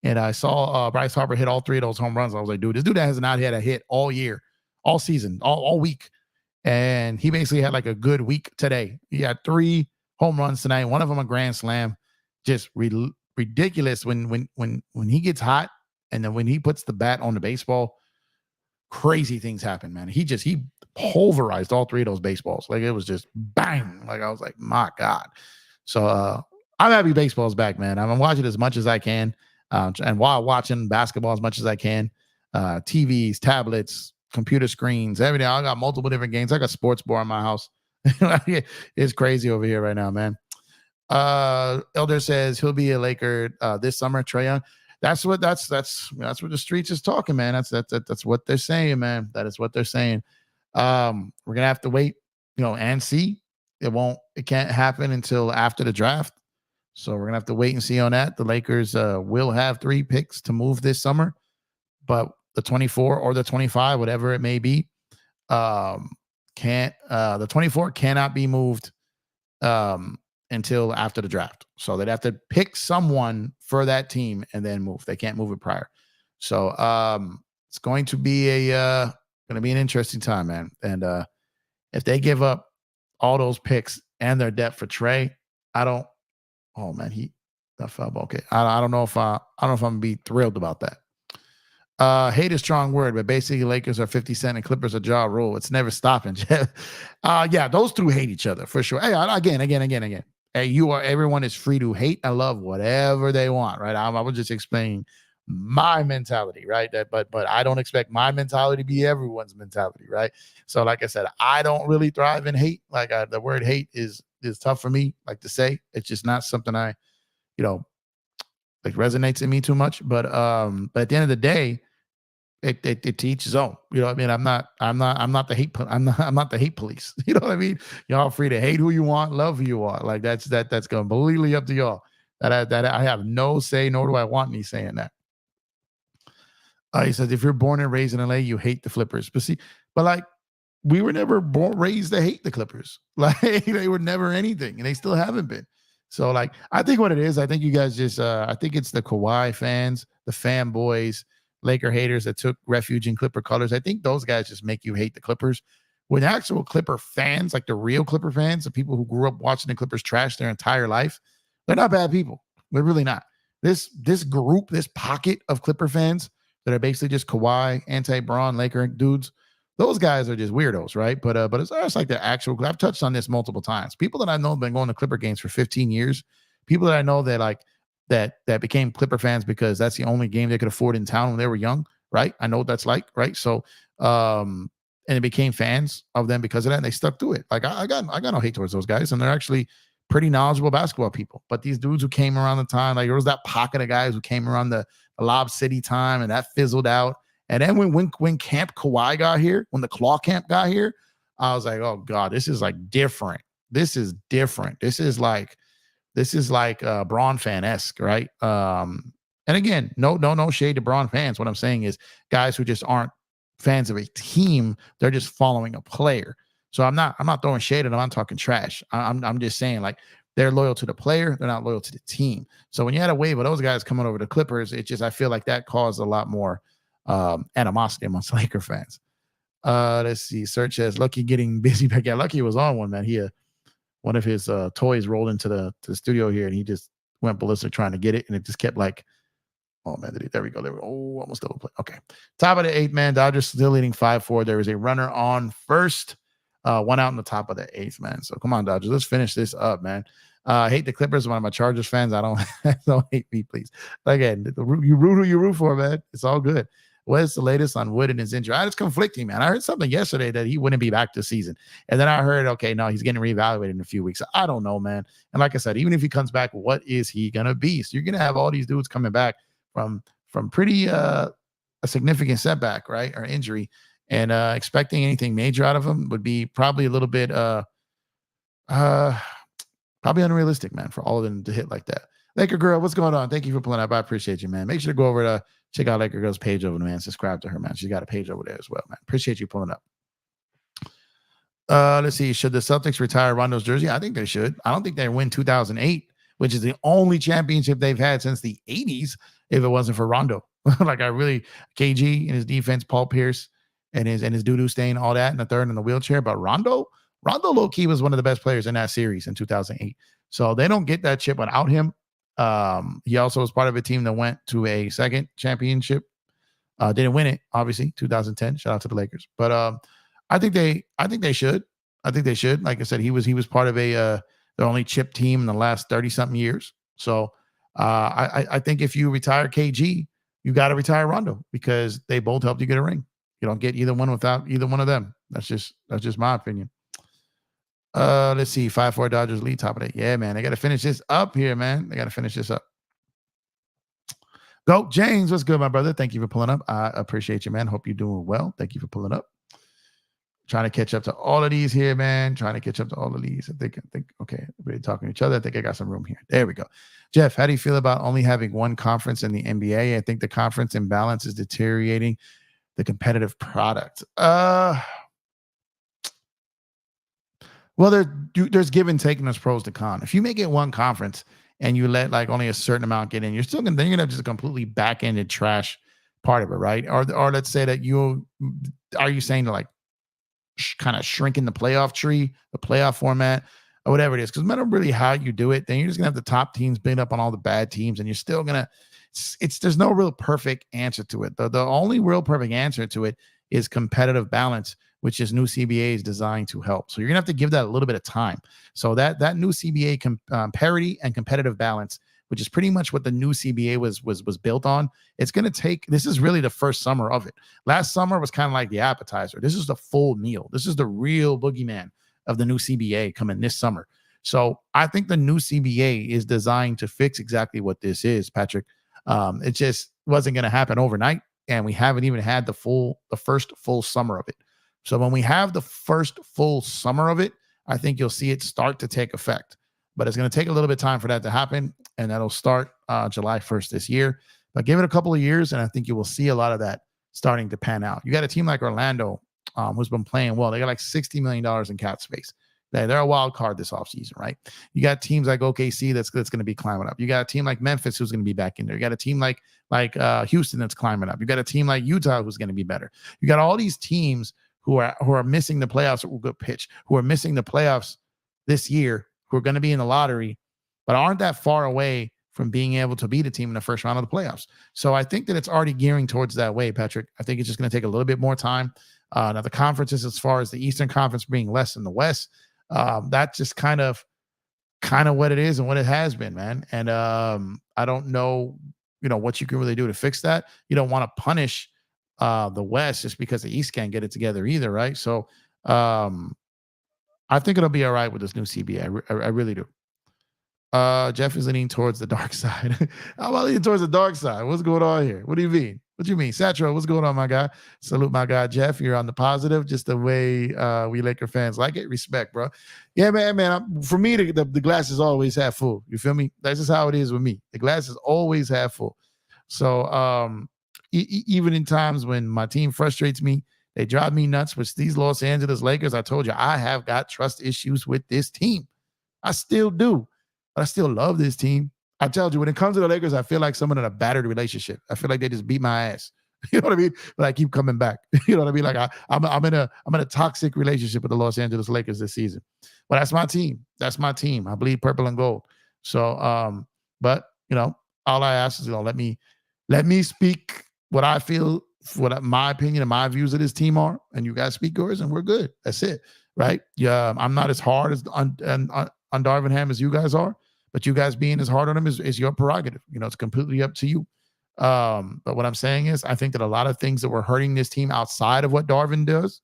[SPEAKER 1] And I saw Bryce Harper hit all 3 of those home runs. I was like, dude, this dude has not had a hit all year, all season, all week. And he basically had like a good week today. He had 3 home runs tonight. One of them a grand slam. Just ridiculous when he gets hot and then when he puts the bat on the baseball, crazy things happen, man. He pulverized all 3 of those baseballs. Like it was just bang. Like I was like, my God. So I'm happy baseball's back, man. I'm watching as much as I can. And while watching basketball as much as I can, TVs, tablets, computer screens, everything. I got multiple different games. I got sports bar in my house. It's crazy over here right now, man. Elder says he'll be a Laker this summer. Trae Young. That's what the streets is talking, man. That's what they're saying, man. That is what they're saying. We're gonna have to wait, and see. It can't happen until after the draft. So we're going to have to wait and see on that. The Lakers will have 3 picks to move this summer, but the 24 or the 25, whatever it may be, the 24 cannot be moved until after the draft. So they'd have to pick someone for that team and then move. They can't move it prior. So it's going to be an interesting time, man. And if they give up all those picks and their depth for Trey, oh man, that fell. Okay, I don't know if I'm gonna be thrilled about that. Hate is a strong word, but basically Lakers are 50 Cent and Clippers are Ja Rule. It's never stopping. Yeah, those 2 hate each other for sure. Hey, again. Hey, everyone is free to hate and love whatever they want, right? I was just explaining my mentality, right? But I don't expect my mentality to be everyone's mentality, right? So like I said, I don't really thrive in hate. Like the word hate is tough for me, like to say. It's just not something I, like resonates in me too much. But at the end of the day, it to each his own. You know what I mean? I'm not the hate. I'm not the hate police. You know what I mean? Y'all free to hate who you want, love who you want. Like that's completely up to y'all. That I have no say, nor do I want any say in that. He says, if you're born and raised in LA, you hate the Clippers. But like, we were never raised to hate the Clippers. Like, they were never anything, and they still haven't been. So, like, I think what it is, I think you guys just, I think it's the Kawhi fans, the fanboys, Laker haters that took refuge in Clipper colors. I think those guys just make you hate the Clippers. When actual Clipper fans, like the real Clipper fans, the people who grew up watching the Clippers trash their entire life, they're not bad people. They're really not. This group, this pocket of Clipper fans that are basically just Kawhi, anti-Braun, Laker dudes, those guys are just weirdos, right? But it's like the actual. I've touched on this multiple times. People that I know have been going to Clipper games for 15 years. People that I know that became Clipper fans because that's the only game they could afford in town when they were young, right? I know what that's like, right? So, and it became fans of them because of that, and they stuck to it. Like I got no hate towards those guys, and they're actually pretty knowledgeable basketball people. But these dudes who came around the time, like there was that pocket of guys who came around the Lob City time, and that fizzled out. And then when Camp Kawhi got here, when the Claw Camp got here, I was like, oh God, this is like different. This is different. This is like Braun fan-esque, right? And again, no shade to Braun fans. What I'm saying is guys who just aren't fans of a team, they're just following a player. So I'm not throwing shade at them. I'm talking trash. I'm just saying like they're loyal to the player, they're not loyal to the team. So when you had a wave of those guys coming over to Clippers, it just I feel like that caused a lot more animosity amongst Laker fans. Let's see. Search says Lucky getting busy back. Yeah, Lucky was on one, man. He one of his toys rolled into the studio here, and he just went ballistic trying to get it, and it just kept like, oh man, there we go. There we go. Oh, almost double play. Okay. Top of the eighth, man. Dodgers still leading 5-4. There is a runner on first. One out in the top of the eighth, man. So come on, Dodgers. Let's finish this up, man. I hate the Clippers. One of my Chargers fans. I don't hate me, please. Again, you root who you root for, man. It's all good. What is the latest on Wood and his injury? It's conflicting, man. I heard something yesterday that he wouldn't be back this season. And then I heard, okay, no, he's getting reevaluated in a few weeks. I don't know, man. And like I said, even if he comes back, what is he going to be? So you're going to have all these dudes coming back from pretty a significant setback, right, or injury. And expecting anything major out of him would be probably a little bit probably unrealistic, man, for all of them to hit like that. Laker Girl, what's going on? Thank you for pulling up. I appreciate you, man. Make sure to go over to check out Laker Girl's page over there, man. Subscribe to her, man. She's got a page over there as well, man. Appreciate you pulling up. Let's see. Should the Celtics retire Rondo's jersey? I think they should. I don't think they win 2008, which is the only championship they've had since the 80s, if it wasn't for Rondo. Like KG and his defense, Paul Pierce and his doo-doo stain, all that in the third in the wheelchair. But Rondo low-key was one of the best players in that series in 2008. So they don't get that chip without him. He also was part of a team that went to a second championship. Didn't win it, obviously, 2010. Shout out to the Lakers. But I think they should. Like I said, he was part of the only chip team in the last 30-something years. So I think if you retire KG, you got to retire Rondo because they both helped you get a ring. You don't get either one without either one of them. That's just my opinion. Let's see. 5-4 Dodgers lead, top of that. Yeah, man. They got to finish this up here, man. They got to finish this up. Go, James. What's good, my brother? Thank you for pulling up. I appreciate you, man. Hope you're doing well. Thank you for pulling up. Trying to catch up to all of these here, man. Trying to catch up to all of these. I think, okay, everybody talking to each other. I think I got some room here. There we go. Jeff, how do you feel about only having one conference in the NBA? I think the conference imbalance is deteriorating the competitive product. Well, there's give and take and there's pros to con. If you make it one conference and you let like only a certain amount get in, you're gonna have just a completely back-ended trash part of it, right? Or let's say that you saying to like kind of shrinking the playoff tree, the playoff format, or whatever it is, because no matter really how you do it, then you're just gonna have the top teams beat up on all the bad teams, and you're still gonna. There's no real perfect answer to it. The only real perfect answer to it is competitive balance, which is new CBA is designed to help. So you're gonna have to give that a little bit of time. So that new CBA parity and competitive balance, which is pretty much what the new CBA was built on. It's gonna take. This is really the first summer of it. Last summer was kind of like the appetizer. This is the full meal. This is the real boogeyman of the new CBA coming this summer. So I think the new CBA is designed to fix exactly what this is, Patrick. It just wasn't going to happen overnight, and we haven't even had the first full summer of it. So when we have the first full summer of it, I think you'll see it start to take effect. But it's going to take a little bit of time for that to happen, and that'll start July 1st this year. But give it a couple of years, and I think you will see a lot of that starting to pan out. You got a team like Orlando who's been playing well. They got like $60 million in cap space. They're a wild card this offseason, right? You got teams like OKC that's going to be climbing up. You got a team like Memphis who's going to be back in there. You got a team like Houston that's climbing up. You got a team like Utah who's going to be better. You got all these teams who are missing the playoffs. Good pitch. Who are missing the playoffs this year? Who are going to be in the lottery, but aren't that far away from being able to beat a team in the first round of the playoffs. So I think that it's already gearing towards that way, Patrick. I think it's just going to take a little bit more time. Now the conferences, as far as the Eastern Conference being less than the West. That's just kind of what it is and what it has been, man. And I don't know, what you can really do to fix that. You don't want to punish the West just because the East can't get it together either, right? So I think it'll be all right with this new CBA. I really do. Jeff is leaning towards the dark side. How about leaning towards the dark side? What's going on here? What do you mean? What do you mean? Satchel, what's going on, my guy? Salute my guy, Jeff. You're on the positive, just the way we Laker fans like it. Respect, bro. Yeah, man. For me, the glass is always half full. You feel me? That's just how it is with me. The glass is always half full. So even in times when my team frustrates me, they drive me nuts, which these Los Angeles Lakers, I told you, I have got trust issues with this team. I still do. But I still love this team. I told you, when it comes to the Lakers, I feel like someone in a battered relationship. I feel like they just beat my ass. You know what I mean? But I keep coming back. You know what I mean? Like I'm in a toxic relationship with the Los Angeles Lakers this season. But that's my team. That's my team. I bleed purple and gold. So, but all I ask is, let me speak what I feel, what my opinion and my views of this team are, and you guys speak yours, and we're good. That's it, right? Yeah, I'm not as hard as on Darvin Ham as you guys are, but you guys being as hard on him is your prerogative. It's completely up to you. But what I'm saying is, I think that a lot of things that were hurting this team outside of what Darvin does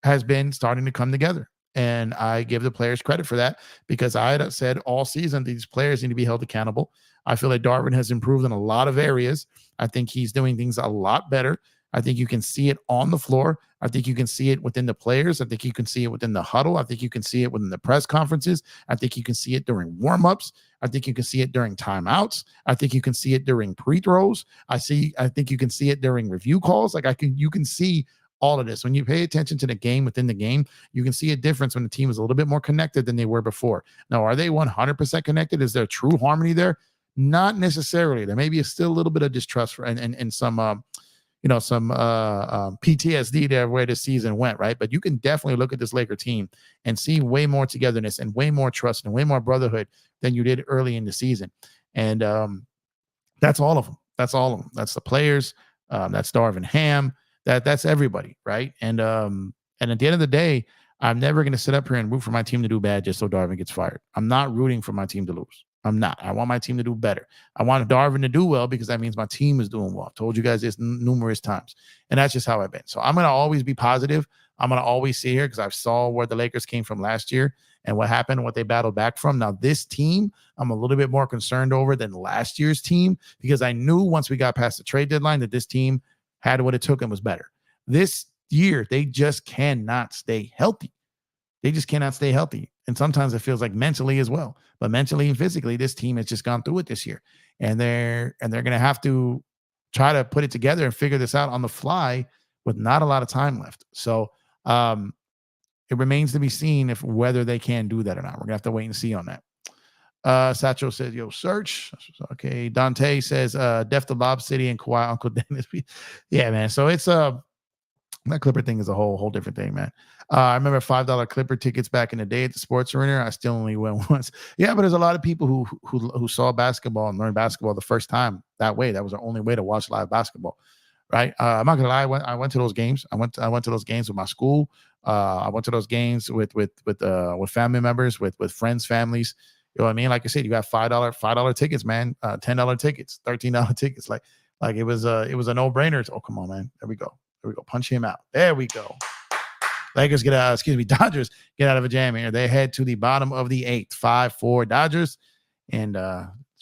[SPEAKER 1] has been starting to come together. And I give the players credit for that, because I had said all season these players need to be held accountable. I feel like Darvin has improved in a lot of areas. I think he's doing things a lot better. I think you can see it on the floor. I think you can see it within the players. I think you can see it within the huddle. I think you can see it within the press conferences. I think you can see it during warmups. I think you can see it during timeouts. I think you can see it during pre-throws. I think you can see it during review calls. You can see all of this. When you pay attention to the game within the game, you can see a difference when the team is a little bit more connected than they were before. Now, are they 100% connected? Is there true harmony there? Not necessarily. There may be still a little bit of distrust and some PTSD there where the season went, right? But you can definitely look at this Laker team and see way more togetherness and way more trust and way more brotherhood than you did early in the season. And that's all of them. That's all of them. That's the players. That's Darvin Ham. That's everybody, right? And at the end of the day, I'm never going to sit up here and root for my team to do bad just so Darvin gets fired. I'm not rooting for my team to lose. I'm not. I want my team to do better. I want Darvin to do well because that means my team is doing well. I've told you guys this numerous times. And that's just how I've been. So I'm going to always be positive. I'm going to always see here because I saw where the Lakers came from last year and what happened, what they battled back from. Now, this team, I'm a little bit more concerned over than last year's team because I knew once we got past the trade deadline that this team had what it took and was better. This year, they just cannot stay healthy. They just cannot stay healthy. And sometimes it feels like mentally as well. But mentally and physically, this team has just gone through it this year. And they're going to have to try to put it together and figure this out on the fly with not a lot of time left. So it remains to be seen whether they can do that or not. We're going to have to wait and see on that. Satchel says, yo, search. Okay. Dante says, Def the Lob City and Kawhi, Uncle Dennis. Yeah, man. So it's that Clipper thing is a whole different thing, man. I remember $5 Clipper tickets back in the day at the Sports Arena. I still only went once. Yeah, but there's a lot of people who saw basketball and learned basketball the first time that way. That was the only way to watch live basketball, right? I'm not gonna lie. I went to those games. I went to those games with my school. I went to those games with family members, with friends, families. You know what I mean? Like I said, you got $5 tickets, man. $10 tickets, $13 tickets. Like it was a no brainer. Oh, come on, man. There we go. Punch him out. There we go. Lakers Dodgers get out of a jam here. They head to the bottom of the 8th, 5-4 Dodgers, and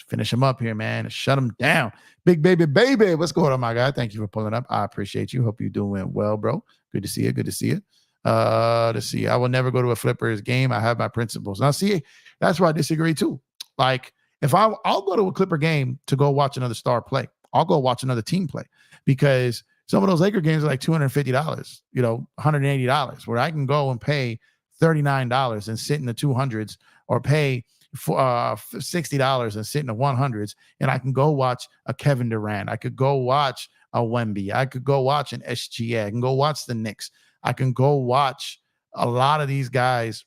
[SPEAKER 1] finish them up here, man. Shut them down. Big baby. What's going on, my guy? Thank you for pulling up. I appreciate you. Hope you're doing well, bro. Good to see you. Let's see. I will never go to a Clippers game. I have my principles. Now, see, that's where I disagree too. Like, if I'll go to a Clipper game to go watch another star play. I'll go watch another team play because some of those Laker games are like $250, $180, where I can go and pay $39 and sit in the 200s, or pay for $60 and sit in the 100s, and I can go watch a Kevin Durant. I could go watch a Wemby. I could go watch an SGA. I can go watch the Knicks. I can go watch a lot of these guys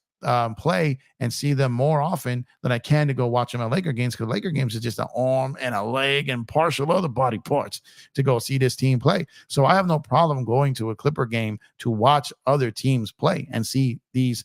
[SPEAKER 1] play and see them more often than I can to go watch them at Laker games, because Laker games is just an arm and a leg and partial other body parts to go see this team play. So I have no problem going to a Clipper game to watch other teams play and see these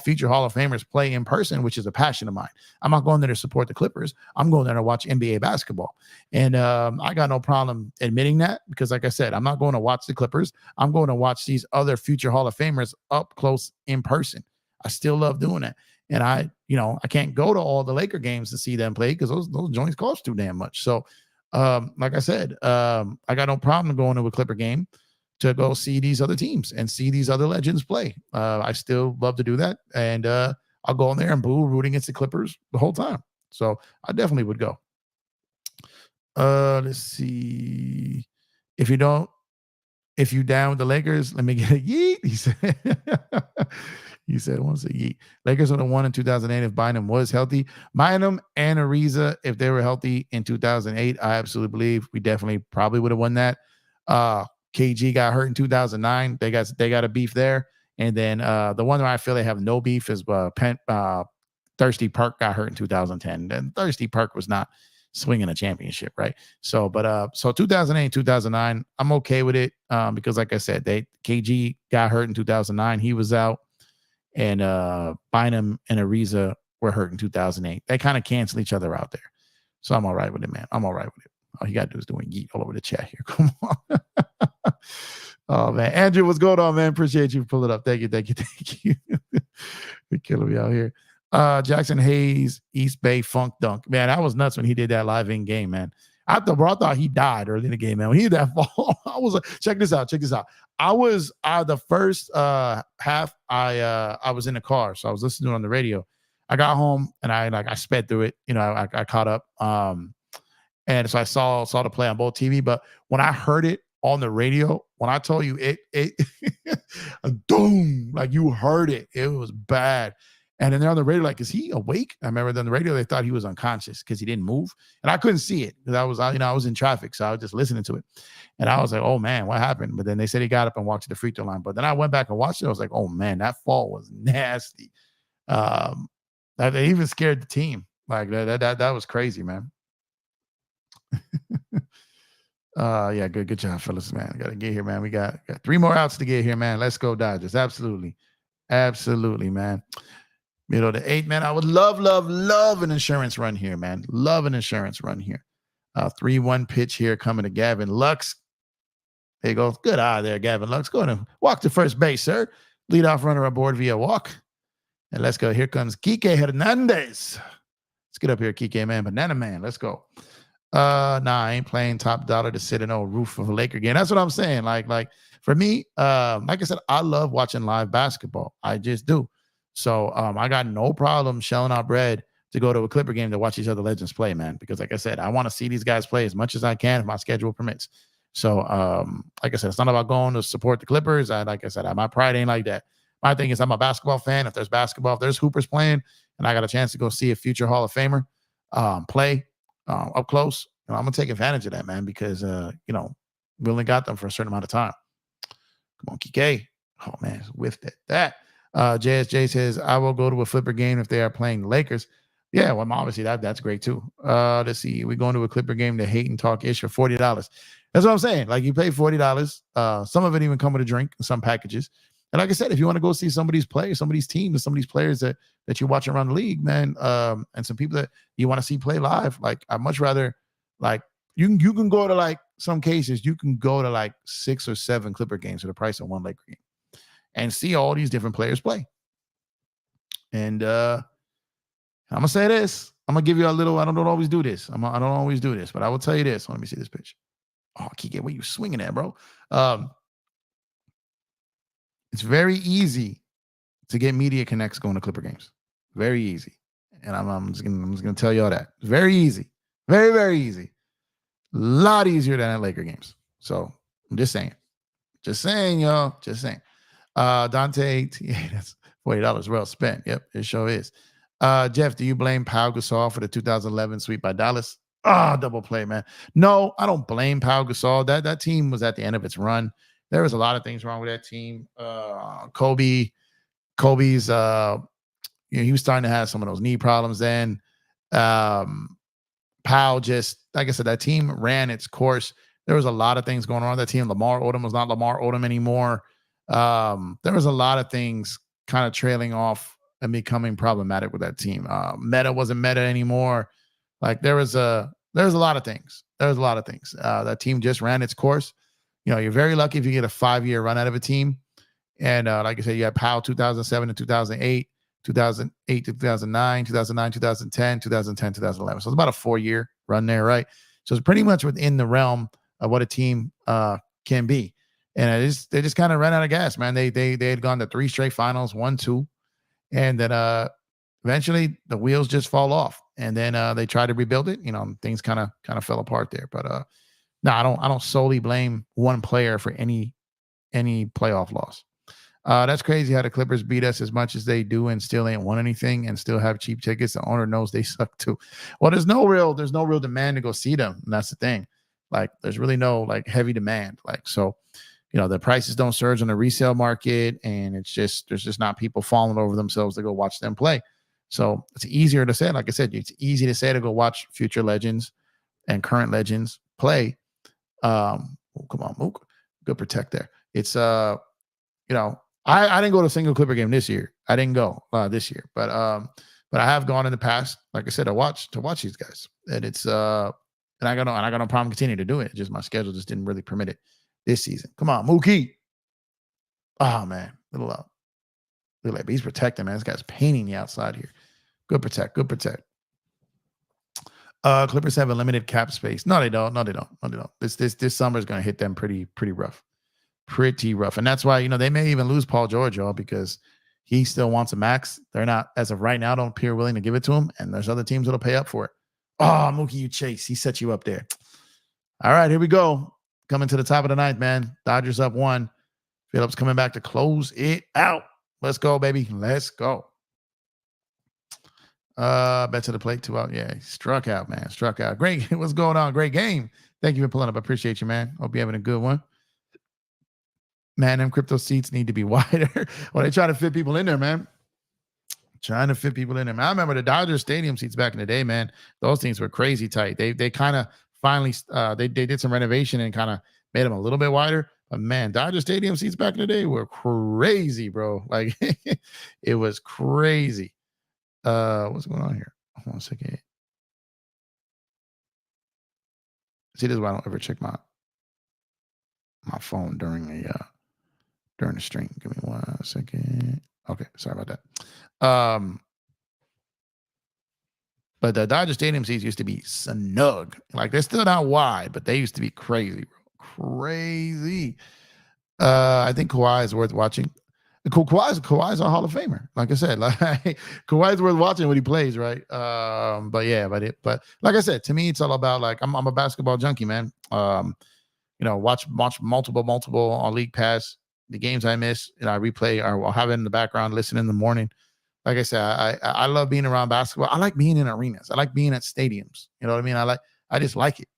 [SPEAKER 1] future Hall of Famers play in person, which is a passion of mine. I'm not going there to support the Clippers. I'm going there to watch NBA basketball. And I got no problem admitting that, because like I said, I'm not going to watch the Clippers. I'm going to watch these other future Hall of Famers up close in person. I still love doing that. And I can't go to all the Laker games to see them play because those joints cost too damn much. So, like I said, I got no problem going to a Clipper game to go see these other teams and see these other legends play. I still love to do that, and I'll go in there and boo, rooting against the Clippers the whole time. So I definitely would go. Let's see. If you down with the Lakers, let me get a yeet. He said. He said, "Once a yeet." Lakers would have won in 2008 if Bynum was healthy. Bynum and Ariza, if they were healthy in 2008, I absolutely believe we definitely probably would have won that. KG got hurt in 2009. They got a beef there. And then the one that I feel they have no beef is Thirsty Park got hurt in 2010. And Thirsty Park was not swinging a championship, right? So, so 2008, 2009, I'm okay with it because, like I said, KG got hurt in 2009. He was out. And Bynum and Ariza were hurt in 2008. They kind of cancel each other out there. So I'm all right with it, man. I'm all right with it. All you got to do is doing yeet all over the chat here. Come on. Oh, man. Andrew, what's going on, man? Appreciate you pulling up. Thank you. You're killing me out here. Jackson Hayes, East Bay Funk Dunk. Man, that was nuts when he did that live in game, man. I thought he died early in the game, man. When he did that fall, I was like, check this out. I was the first half. I was in the car, so I was listening to it on the radio. I got home and I sped through it. I caught up. And so I saw the play on both TV. But when I heard it on the radio, when I told you it boom, like you heard it, it was bad. And then they're on the radio, like, is he awake? I remember on the radio, they thought he was unconscious because he didn't move. And I couldn't see it because I was in traffic. So I was just listening to it. And I was like, oh, man, what happened? But then they said he got up and walked to the free throw line. But then I went back and watched it. I was like, oh, man, that fall was nasty. That even scared the team. Like, that was crazy, man. Yeah, good job, fellas, man. Got to get here, man. We got 3 more outs to get here, man. Let's go, Dodgers. Absolutely, man. Middle of the 8, man. I would love an insurance run here, man. Love an insurance run here. 3-1 pitch here coming to Gavin Lux. There you go. Good eye there, Gavin Lux. Go ahead and walk to first base, sir. Leadoff runner aboard via walk. And let's go. Here comes Kike Hernandez. Let's get up here, Kike, man. Banana man. Let's go. Nah, I ain't playing top dollar to sit in a roof of a Laker game. That's what I'm saying. Like for me, like I said, I love watching live basketball. I just do. So I got no problem shelling out bread to go to a Clipper game to watch these other legends play, man. Because like I said, I want to see these guys play as much as I can if my schedule permits. So like I said, it's not about going to support the Clippers. Like I said, my pride ain't like that. My thing is I'm a basketball fan. If there's basketball, if there's hoopers playing, and I got a chance to go see a future Hall of Famer play up close, I'm gonna take advantage of that, man, because we only got them for a certain amount of time. Come on, Kike. Oh man, whiffed it. That. JSJ says, I will go to a Flipper game if they are playing the Lakers. Yeah, well, obviously that's great too. Let's see. We're going to a Clipper game to hate and talk ish for $40. That's what I'm saying. Like you pay $40. Some of it even come with a drink, some packages. And like I said, if you want to go see somebody's play, somebody's team, and some of these players that you're watching around the league, man, and some people that you want to see play live, like I'd much rather like you can go to like some cases, you can go to like 6 or 7 Clipper games for the price of one Laker game. And see all these different players play. And I'm gonna say this. I'm gonna give you a little. I don't always do this. I don't always do this, but I will tell you this. Let me see this pitch. Oh, Kike, where you swinging at, bro? It's very easy to get media connects going to Clipper games. Very easy. And I'm just gonna tell you all that. It's very easy. Very, very easy. A lot easier than at Laker games. So I'm just saying. Just saying, y'all. Just saying. Dante, yeah, that's $40 well spent. Yep, it sure is. Jeff, do you blame Pau Gasol for the 2011 sweep by Dallas? Double play, man. No, I don't blame Pau Gasol. That team was at the end of its run. There was a lot of things wrong with that team. Kobe's, he was starting to have some of those knee problems then. Pau just, like I said, that team ran its course. There was a lot of things going on with that team. Lamar Odom was not Lamar Odom anymore. There was a lot of things kind of trailing off and becoming problematic with that team. Meta wasn't meta anymore. Like there was a lot of things. That team just ran its course. You're very lucky if you get a 5-year run out of a team. And like I said, you had Powell 2007 and 2008. 2008 to 2009, 2009, 2010, 2010, 2011. So it's about a 4-year run there, right? So it's pretty much within the realm of what a team can be. And they just kind of ran out of gas, man. They had gone to 3 straight finals, 1, 2, and then eventually the wheels just fall off. And then they tried to rebuild it. Things kind of fell apart there. But no, I don't solely blame one player for any playoff loss. That's crazy how the Clippers beat us as much as they do and still ain't won anything and still have cheap tickets. The owner knows they suck too. Well, there's no real demand to go see them. And that's the thing. Like, there's really no like heavy demand. Like, so, the prices don't surge on the resale market, and there's just not people falling over themselves to go watch them play. So it's easier to say, like I said, it's easy to say to go watch future legends and current legends play. Come on, Mook. Good protect there. It's I didn't go to a single Clipper game this year. I didn't go this year, but I have gone in the past. Like I said, to watch these guys, and it's and I got no problem continuing to do it. Just my schedule just didn't really permit it this season. Come on, Mookie. Oh man, little up. Look like he's protecting, man. This guy's painting the outside here. Good protect. Clippers have a limited cap space. No, they don't. This summer is going to hit them pretty rough. And that's why, they may even lose Paul George, y'all, because he still wants a max. They're not, as of right now, don't appear willing to give it to him. And there's other teams that'll pay up for it. Oh, Mookie, you chase. He set you up there. All right, here we go. Coming to the top of the ninth, man. Dodgers up 1. Phillips coming back to close it out. Let's go, baby. Let's go. Bet to the plate 2 out. Yeah, struck out, man. Struck out. Great. What's going on? Great game. Thank you for pulling up. I appreciate you, man. Hope you're having a good one. Man, them crypto seats need to be wider. Well, they try to fit people in there, man. I remember the Dodgers stadium seats back in the day, man. Those things were crazy tight. They kind of finally they did some renovation and kind of made them a little bit wider. But man, Dodger stadium seats back in the day were crazy, bro. Like it was crazy. What's going on here? Hold on a second. See, this is why I don't ever check my phone during the stream. Give me 1 second. Okay, sorry about that. But the Dodger Stadium seats used to be snug. Like, they're still not wide, but they used to be crazy, bro. Crazy. I think Kawhi is worth watching. Kawhi's a Hall of Famer. Like I said, like Kawhi's worth watching when he plays, right? But like I said, to me, it's all about, like, I'm a basketball junkie, man. Watch multiple on League Pass. The games I miss, I replay, or I'll have it in the background, listen in the morning. Like I said, I love being around basketball. I like being in arenas. I like being at stadiums. You know what I mean? I just like it.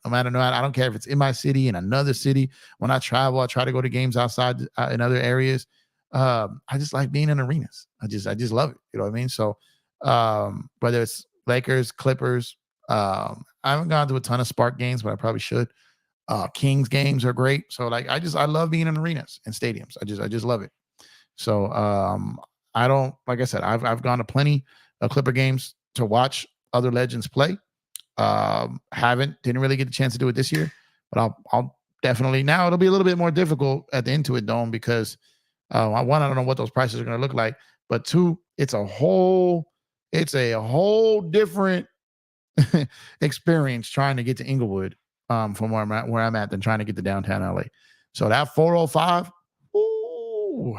[SPEAKER 1] No matter I don't care if it's in my city, in another city. When I travel, I try to go to games outside in other areas. I just like being in arenas. I just love it. You know what I mean? So whether it's Lakers, Clippers, I haven't gone to a ton of Spark games, but I probably should. Kings games are great. So like I love being in arenas and stadiums. I just love it. So I don't, like I said, I've gone to plenty of Clipper games to watch other legends play. Didn't really get the chance to do it this year, but I'll definitely, now it'll be a little bit more difficult at the Intuit Dome because one, I don't know what those prices are going to look like, but 2, it's a whole different experience trying to get to Inglewood from where I'm at than trying to get to downtown LA. So that 405, ooh,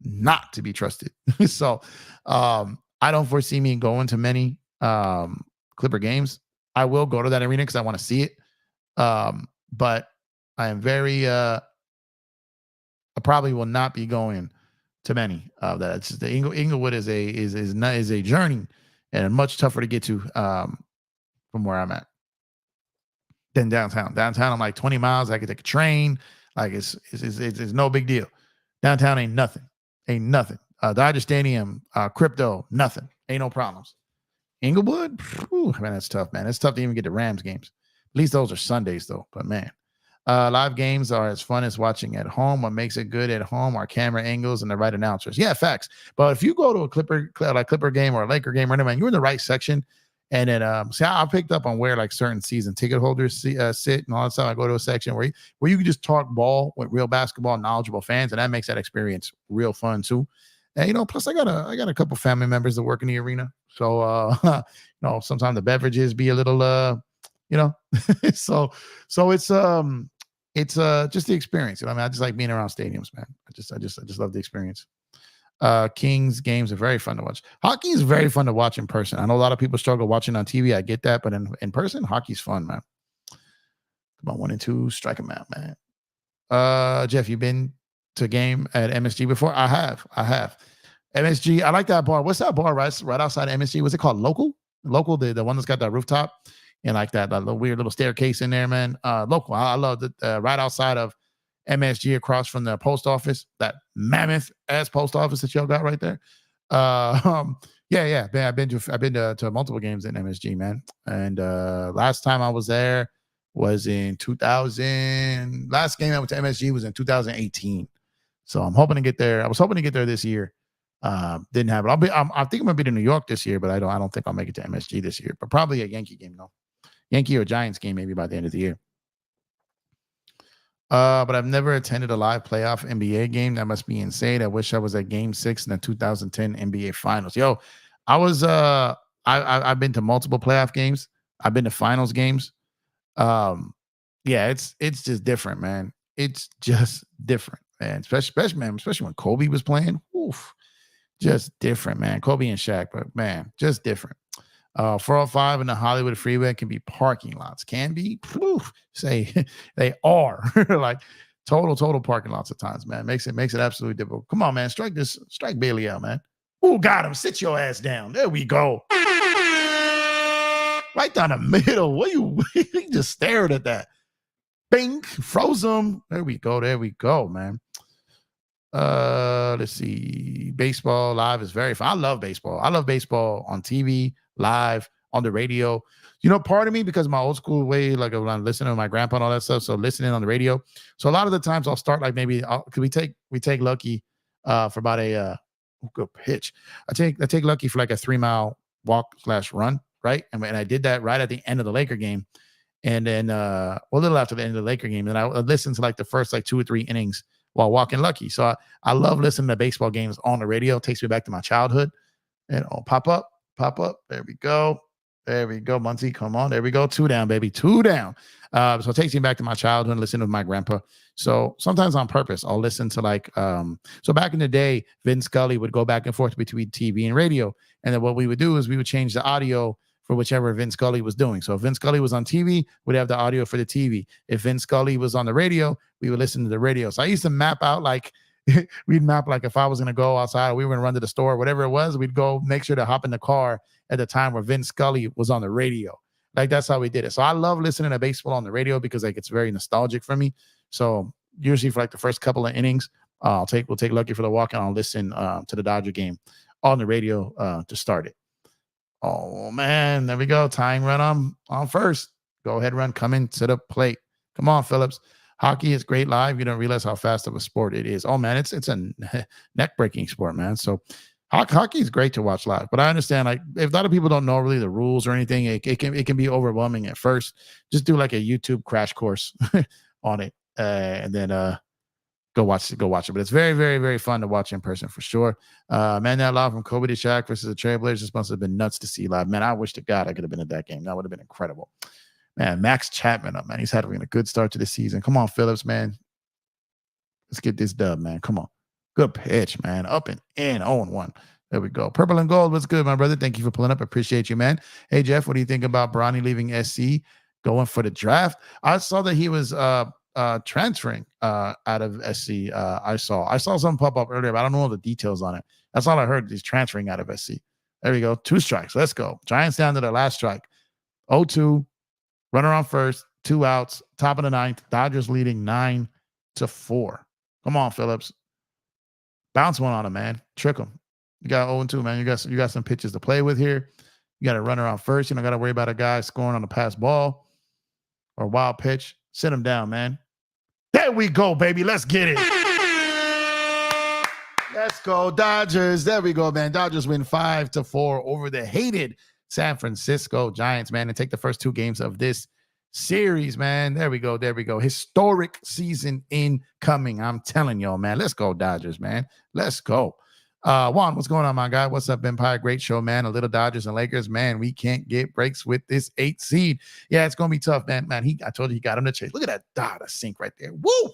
[SPEAKER 1] not to be trusted. So I don't foresee me going to many Clipper games. I will go to that arena because I want to see it. But I am I probably will not be going to many of that. It's just the Inglewood is a journey and much tougher to get to from where I'm at than downtown. Downtown, I'm like 20 miles. I could take a train. Like it's no big deal. Downtown ain't nothing. Dodger Stadium, crypto, nothing. Ain't no problems. Inglewood, man, that's tough, man. It's tough to even get to Rams games. At least those are Sundays, though. But man, live games are as fun as watching at home. What makes it good at home are camera angles and the right announcers. Yeah, facts. But if you go to a Clipper game or a Laker game or anything, you're in the right section. And then, I picked up on where like certain season ticket holders sit and all that stuff. I go to a section where you can just talk ball with real basketball knowledgeable fans, and that makes that experience real fun too. And plus I got a couple family members that work in the arena. So sometimes the beverages be a little you know, so it's just the experience. I mean, I just like being around stadiums, man. I just love the experience. Kings games are very fun to watch. Hockey is very fun to watch in person. I know a lot of people struggle watching on TV. I get that, but in person, hockey's fun, man. Come on, 1 and 2, strike them out, man. Jeff, you been to a game at MSG before? I have. MSG, I like that bar. What's that bar right outside of MSG? What's it called? Local, the one that's got that rooftop and like that little weird little staircase in there, man. Local, I love it. Right outside of MSG, across from the post office, that mammoth ass post office that y'all got right there. Yeah, man, I've been to multiple games in MSG, man. And last time I was there was in 2000. Last game I went to MSG was in 2018. So I'm hoping to get there. I was hoping to get there this year. Didn't have it. I think I'm gonna be to New York this year, but I don't think I'll make it to MSG this year. But probably a Yankee game, though. Yankee or Giants game maybe by the end of the year. But I've never attended a live playoff NBA game. That must be insane. I wish I was at Game 6 in the 2010 NBA Finals. Yo, I was I've been to multiple playoff games. I've been to finals games. Yeah, it's just different, man. It's just different, man. Especially when Kobe was playing. Oof, just different, man. Kobe and Shaq, but man, just different. 405 and the Hollywood Freeway can be parking lots. Can be, say they are like total parking lots at times, man. Makes it absolutely difficult. Come on, man. Strike Bailey out, man. Ooh, got him. Sit your ass down. There we go. Right down the middle. What you just stared at that? Bing, froze him. There we go, man. Let's see. Baseball live is very fun. I love baseball. I love baseball on TV, live, on the radio. Part of me, because my old school way, like when I'm listening to my grandpa and all that stuff, so listening on the radio. So a lot of the times I'll start like maybe we take Lucky for about a good pitch. I take Lucky for like a 3-mile walk/run, right? And I did that right at the end of the Laker game. And then a little after the end of the Laker game, and I listened to like the first like 2 or 3 innings while walking Lucky. So I love listening to baseball games on the radio. It takes me back to my childhood. And pop up. There we go, Muncie. Come on. There we go. 2 down, baby. 2 down. So it takes me back to my childhood, listening to my grandpa. So sometimes on purpose, I'll listen to like, so back in the day, Vin Scully would go back and forth between TV and radio. And then what we would do is we would change the audio for whichever Vin Scully was doing. So if Vin Scully was on TV, we'd have the audio for the TV. If Vin Scully was on the radio, we would listen to the radio. So I used to map out like, we'd map like if I was going to go outside, or we were going to run to the store, whatever it was, we'd go make sure to hop in the car at the time where Vin Scully was on the radio. Like that's how we did it. So I love listening to baseball on the radio because like it's very nostalgic for me. So usually for like the first couple of innings, we'll take Lucky for the walk, and I'll listen to the Dodger game on the radio to start it. Oh man, there we go. Tying run on first. Go ahead, run. Come in, sit up, plate. Come on, Phillips. Hockey is great live. You don't realize how fast of a sport it is. Oh man, it's a neck-breaking sport, man. So hockey is great to watch live. But I understand, like, if a lot of people don't know really the rules or anything, it can be overwhelming at first. Just do like a YouTube crash course on it, and then go watch it. But it's very, very, very fun to watch in person for sure. Man, that live from Kobe to Shaq versus the Trailblazers, this must have been nuts to see live. Man, I wish to God I could have been at that game. That would have been incredible. Man, Max Chapman up, man. He's having a good start to the season. Come on, Phillips, man. Let's get this dub, man. Come on. Good pitch, man. Up and in, 0-1. There we go. Purple and gold. What's good, my brother? Thank you for pulling up. Appreciate you, man. Hey, Jeff, what do you think about Bronny leaving SC, going for the draft? I saw that he was transferring out of SC. I saw something pop up earlier, but I don't know all the details on it. That's all I heard. He's transferring out of SC. There we go. 2 strikes. Let's go. Giants down to the last strike. 0-2. Runner on first. 2 outs. Top of the 9th. Dodgers leading 9-4. Come on, Phillips. Bounce one on him, man. Trick him. You got 0-2, man. You got some pitches to play with here. You got a runner on first. You don't got to worry about a guy scoring on a pass ball or wild pitch. Sit him down, man. There we go, baby. Let's get it. Let's go, Dodgers. There we go, man. Dodgers win 5-4 over the hated San Francisco Giants, man, and take the first 2 games of this series, man. There we go. Historic season incoming. I'm telling y'all, man. Let's go, Dodgers, man. Let's go. Juan, what's going on, my guy? What's up, Empire? Great show, man. A little Dodgers and Lakers, man. We can't get breaks with this 8 seed. Yeah, it's gonna be tough, man. I told you he got him to chase. Look at that dot, a sink right there. Woo!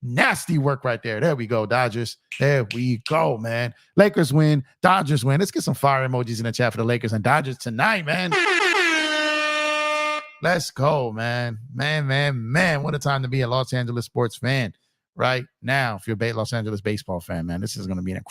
[SPEAKER 1] Nasty work right there. There we go, Dodgers. There we go, man. Lakers win. Dodgers win. Let's get some fire emojis in the chat for the Lakers and Dodgers tonight, man. Let's go, man. Man. What a time to be a Los Angeles sports fan right now. If you're a Los Angeles baseball fan, man, this is going to be an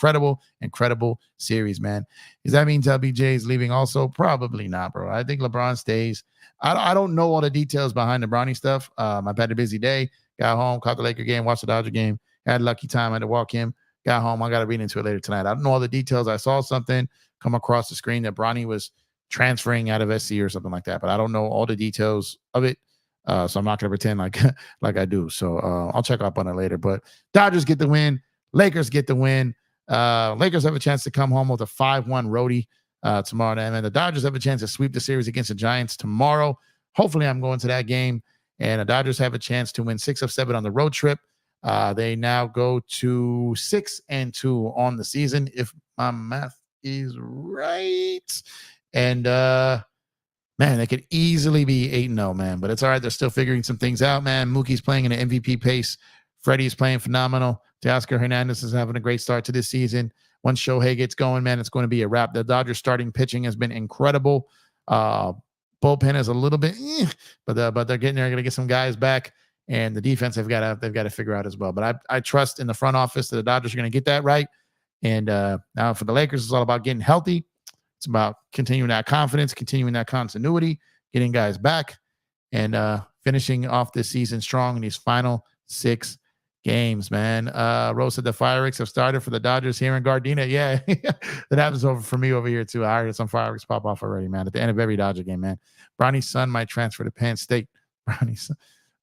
[SPEAKER 1] incredible series, man. Does that mean LBJ is leaving also? Probably not, bro. I think LeBron stays. I don't know all the details behind the Bronny stuff. I've had a busy day. Got home, caught the Laker game, watched the Dodger game. Had a lucky time. I had to walk him. Got home. I got to read into it later tonight. I don't know all the details. I saw something come across the screen that Bronny was transferring out of SC or something like that, but I don't know all the details of it. So I'm not going to pretend like I do. So I'll check up on it later. But Dodgers get the win. Lakers get the win. Lakers have a chance to come home with a 5-1 roadie tomorrow night. And the Dodgers have a chance to sweep the series against the Giants tomorrow. Hopefully I'm going to that game. And the Dodgers have a chance to win 6 of 7 on the road trip. They now go to 6-2 on the season, if my math is right. And man, they could easily be 8-0, man. But it's all right. They're still figuring some things out, man. Mookie's playing in an MVP pace. Freddie's playing phenomenal. Teoscar Hernandez is having a great start to this season. Once Shohei gets going, man, it's going to be a wrap. The Dodgers starting pitching has been incredible. Bullpen is a little bit, but they're getting there. Going to get some guys back, and the defense they've got to figure out as well. But I trust in the front office that the Dodgers are going to get that right. And now for the Lakers, it's all about getting healthy. It's about continuing that confidence, continuing that continuity, getting guys back, and finishing off this season strong in these final 6 games, man. Rose said the fireworks have started for the Dodgers here in Gardena. Yeah, that happens over for me over here, too. I heard some fireworks pop off already, man, at the end of every Dodger game, man. Bronny's son might transfer to Penn State. Bronny's son.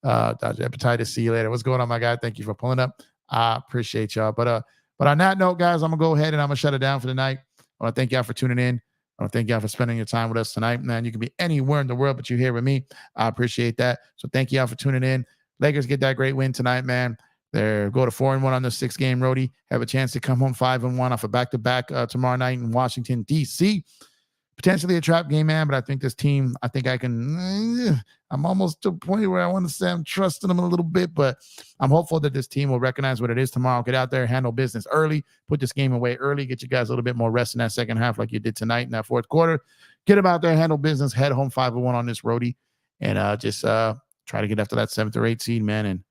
[SPEAKER 1] Dodger hepatitis. See you later. What's going on, my guy? Thank you for pulling up. I appreciate y'all. But on that note, guys, I'm going to go ahead and I'm going to shut it down for the night. I want to thank y'all for tuning in. I want to thank y'all for spending your time with us tonight, man. You can be anywhere in the world, but you're here with me. I appreciate that. So thank y'all for tuning in. Lakers get that great win tonight, man. They go to 4-1 on the 6-game roadie. Have a chance to come home 5-1 off a back-to-back tomorrow night in Washington, D.C. Potentially a trap game, man, but I think this team, I'm almost to a point where I want to say I'm trusting them a little bit, but I'm hopeful that this team will recognize what it is tomorrow. Get out there, handle business early, put this game away early, get you guys a little bit more rest in that second half like you did tonight in that fourth quarter. Get them out there, handle business, head home 5-1 on this roadie, and just try to get after that 7th or 8th seed, man, and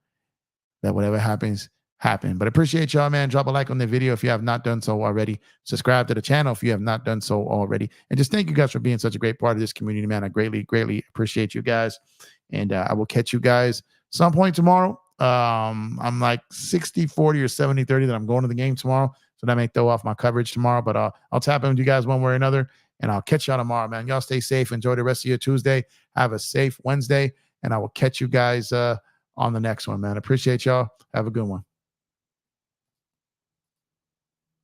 [SPEAKER 1] that whatever happens, happen. But appreciate y'all, man. Drop a like on the video if you have not done so already. Subscribe to the channel if you have not done so already. And just thank you guys for being such a great part of this community, man. I greatly appreciate you guys. And I will catch you guys some point tomorrow. I'm like 60-40 or 70-30 that I'm going to the game tomorrow. So that may throw off my coverage tomorrow. But I'll tap in with you guys one way or another. And I'll catch y'all tomorrow, man. Y'all stay safe. Enjoy the rest of your Tuesday. Have a safe Wednesday. And I will catch you guys on the next one, man. Appreciate y'all. Have a good one.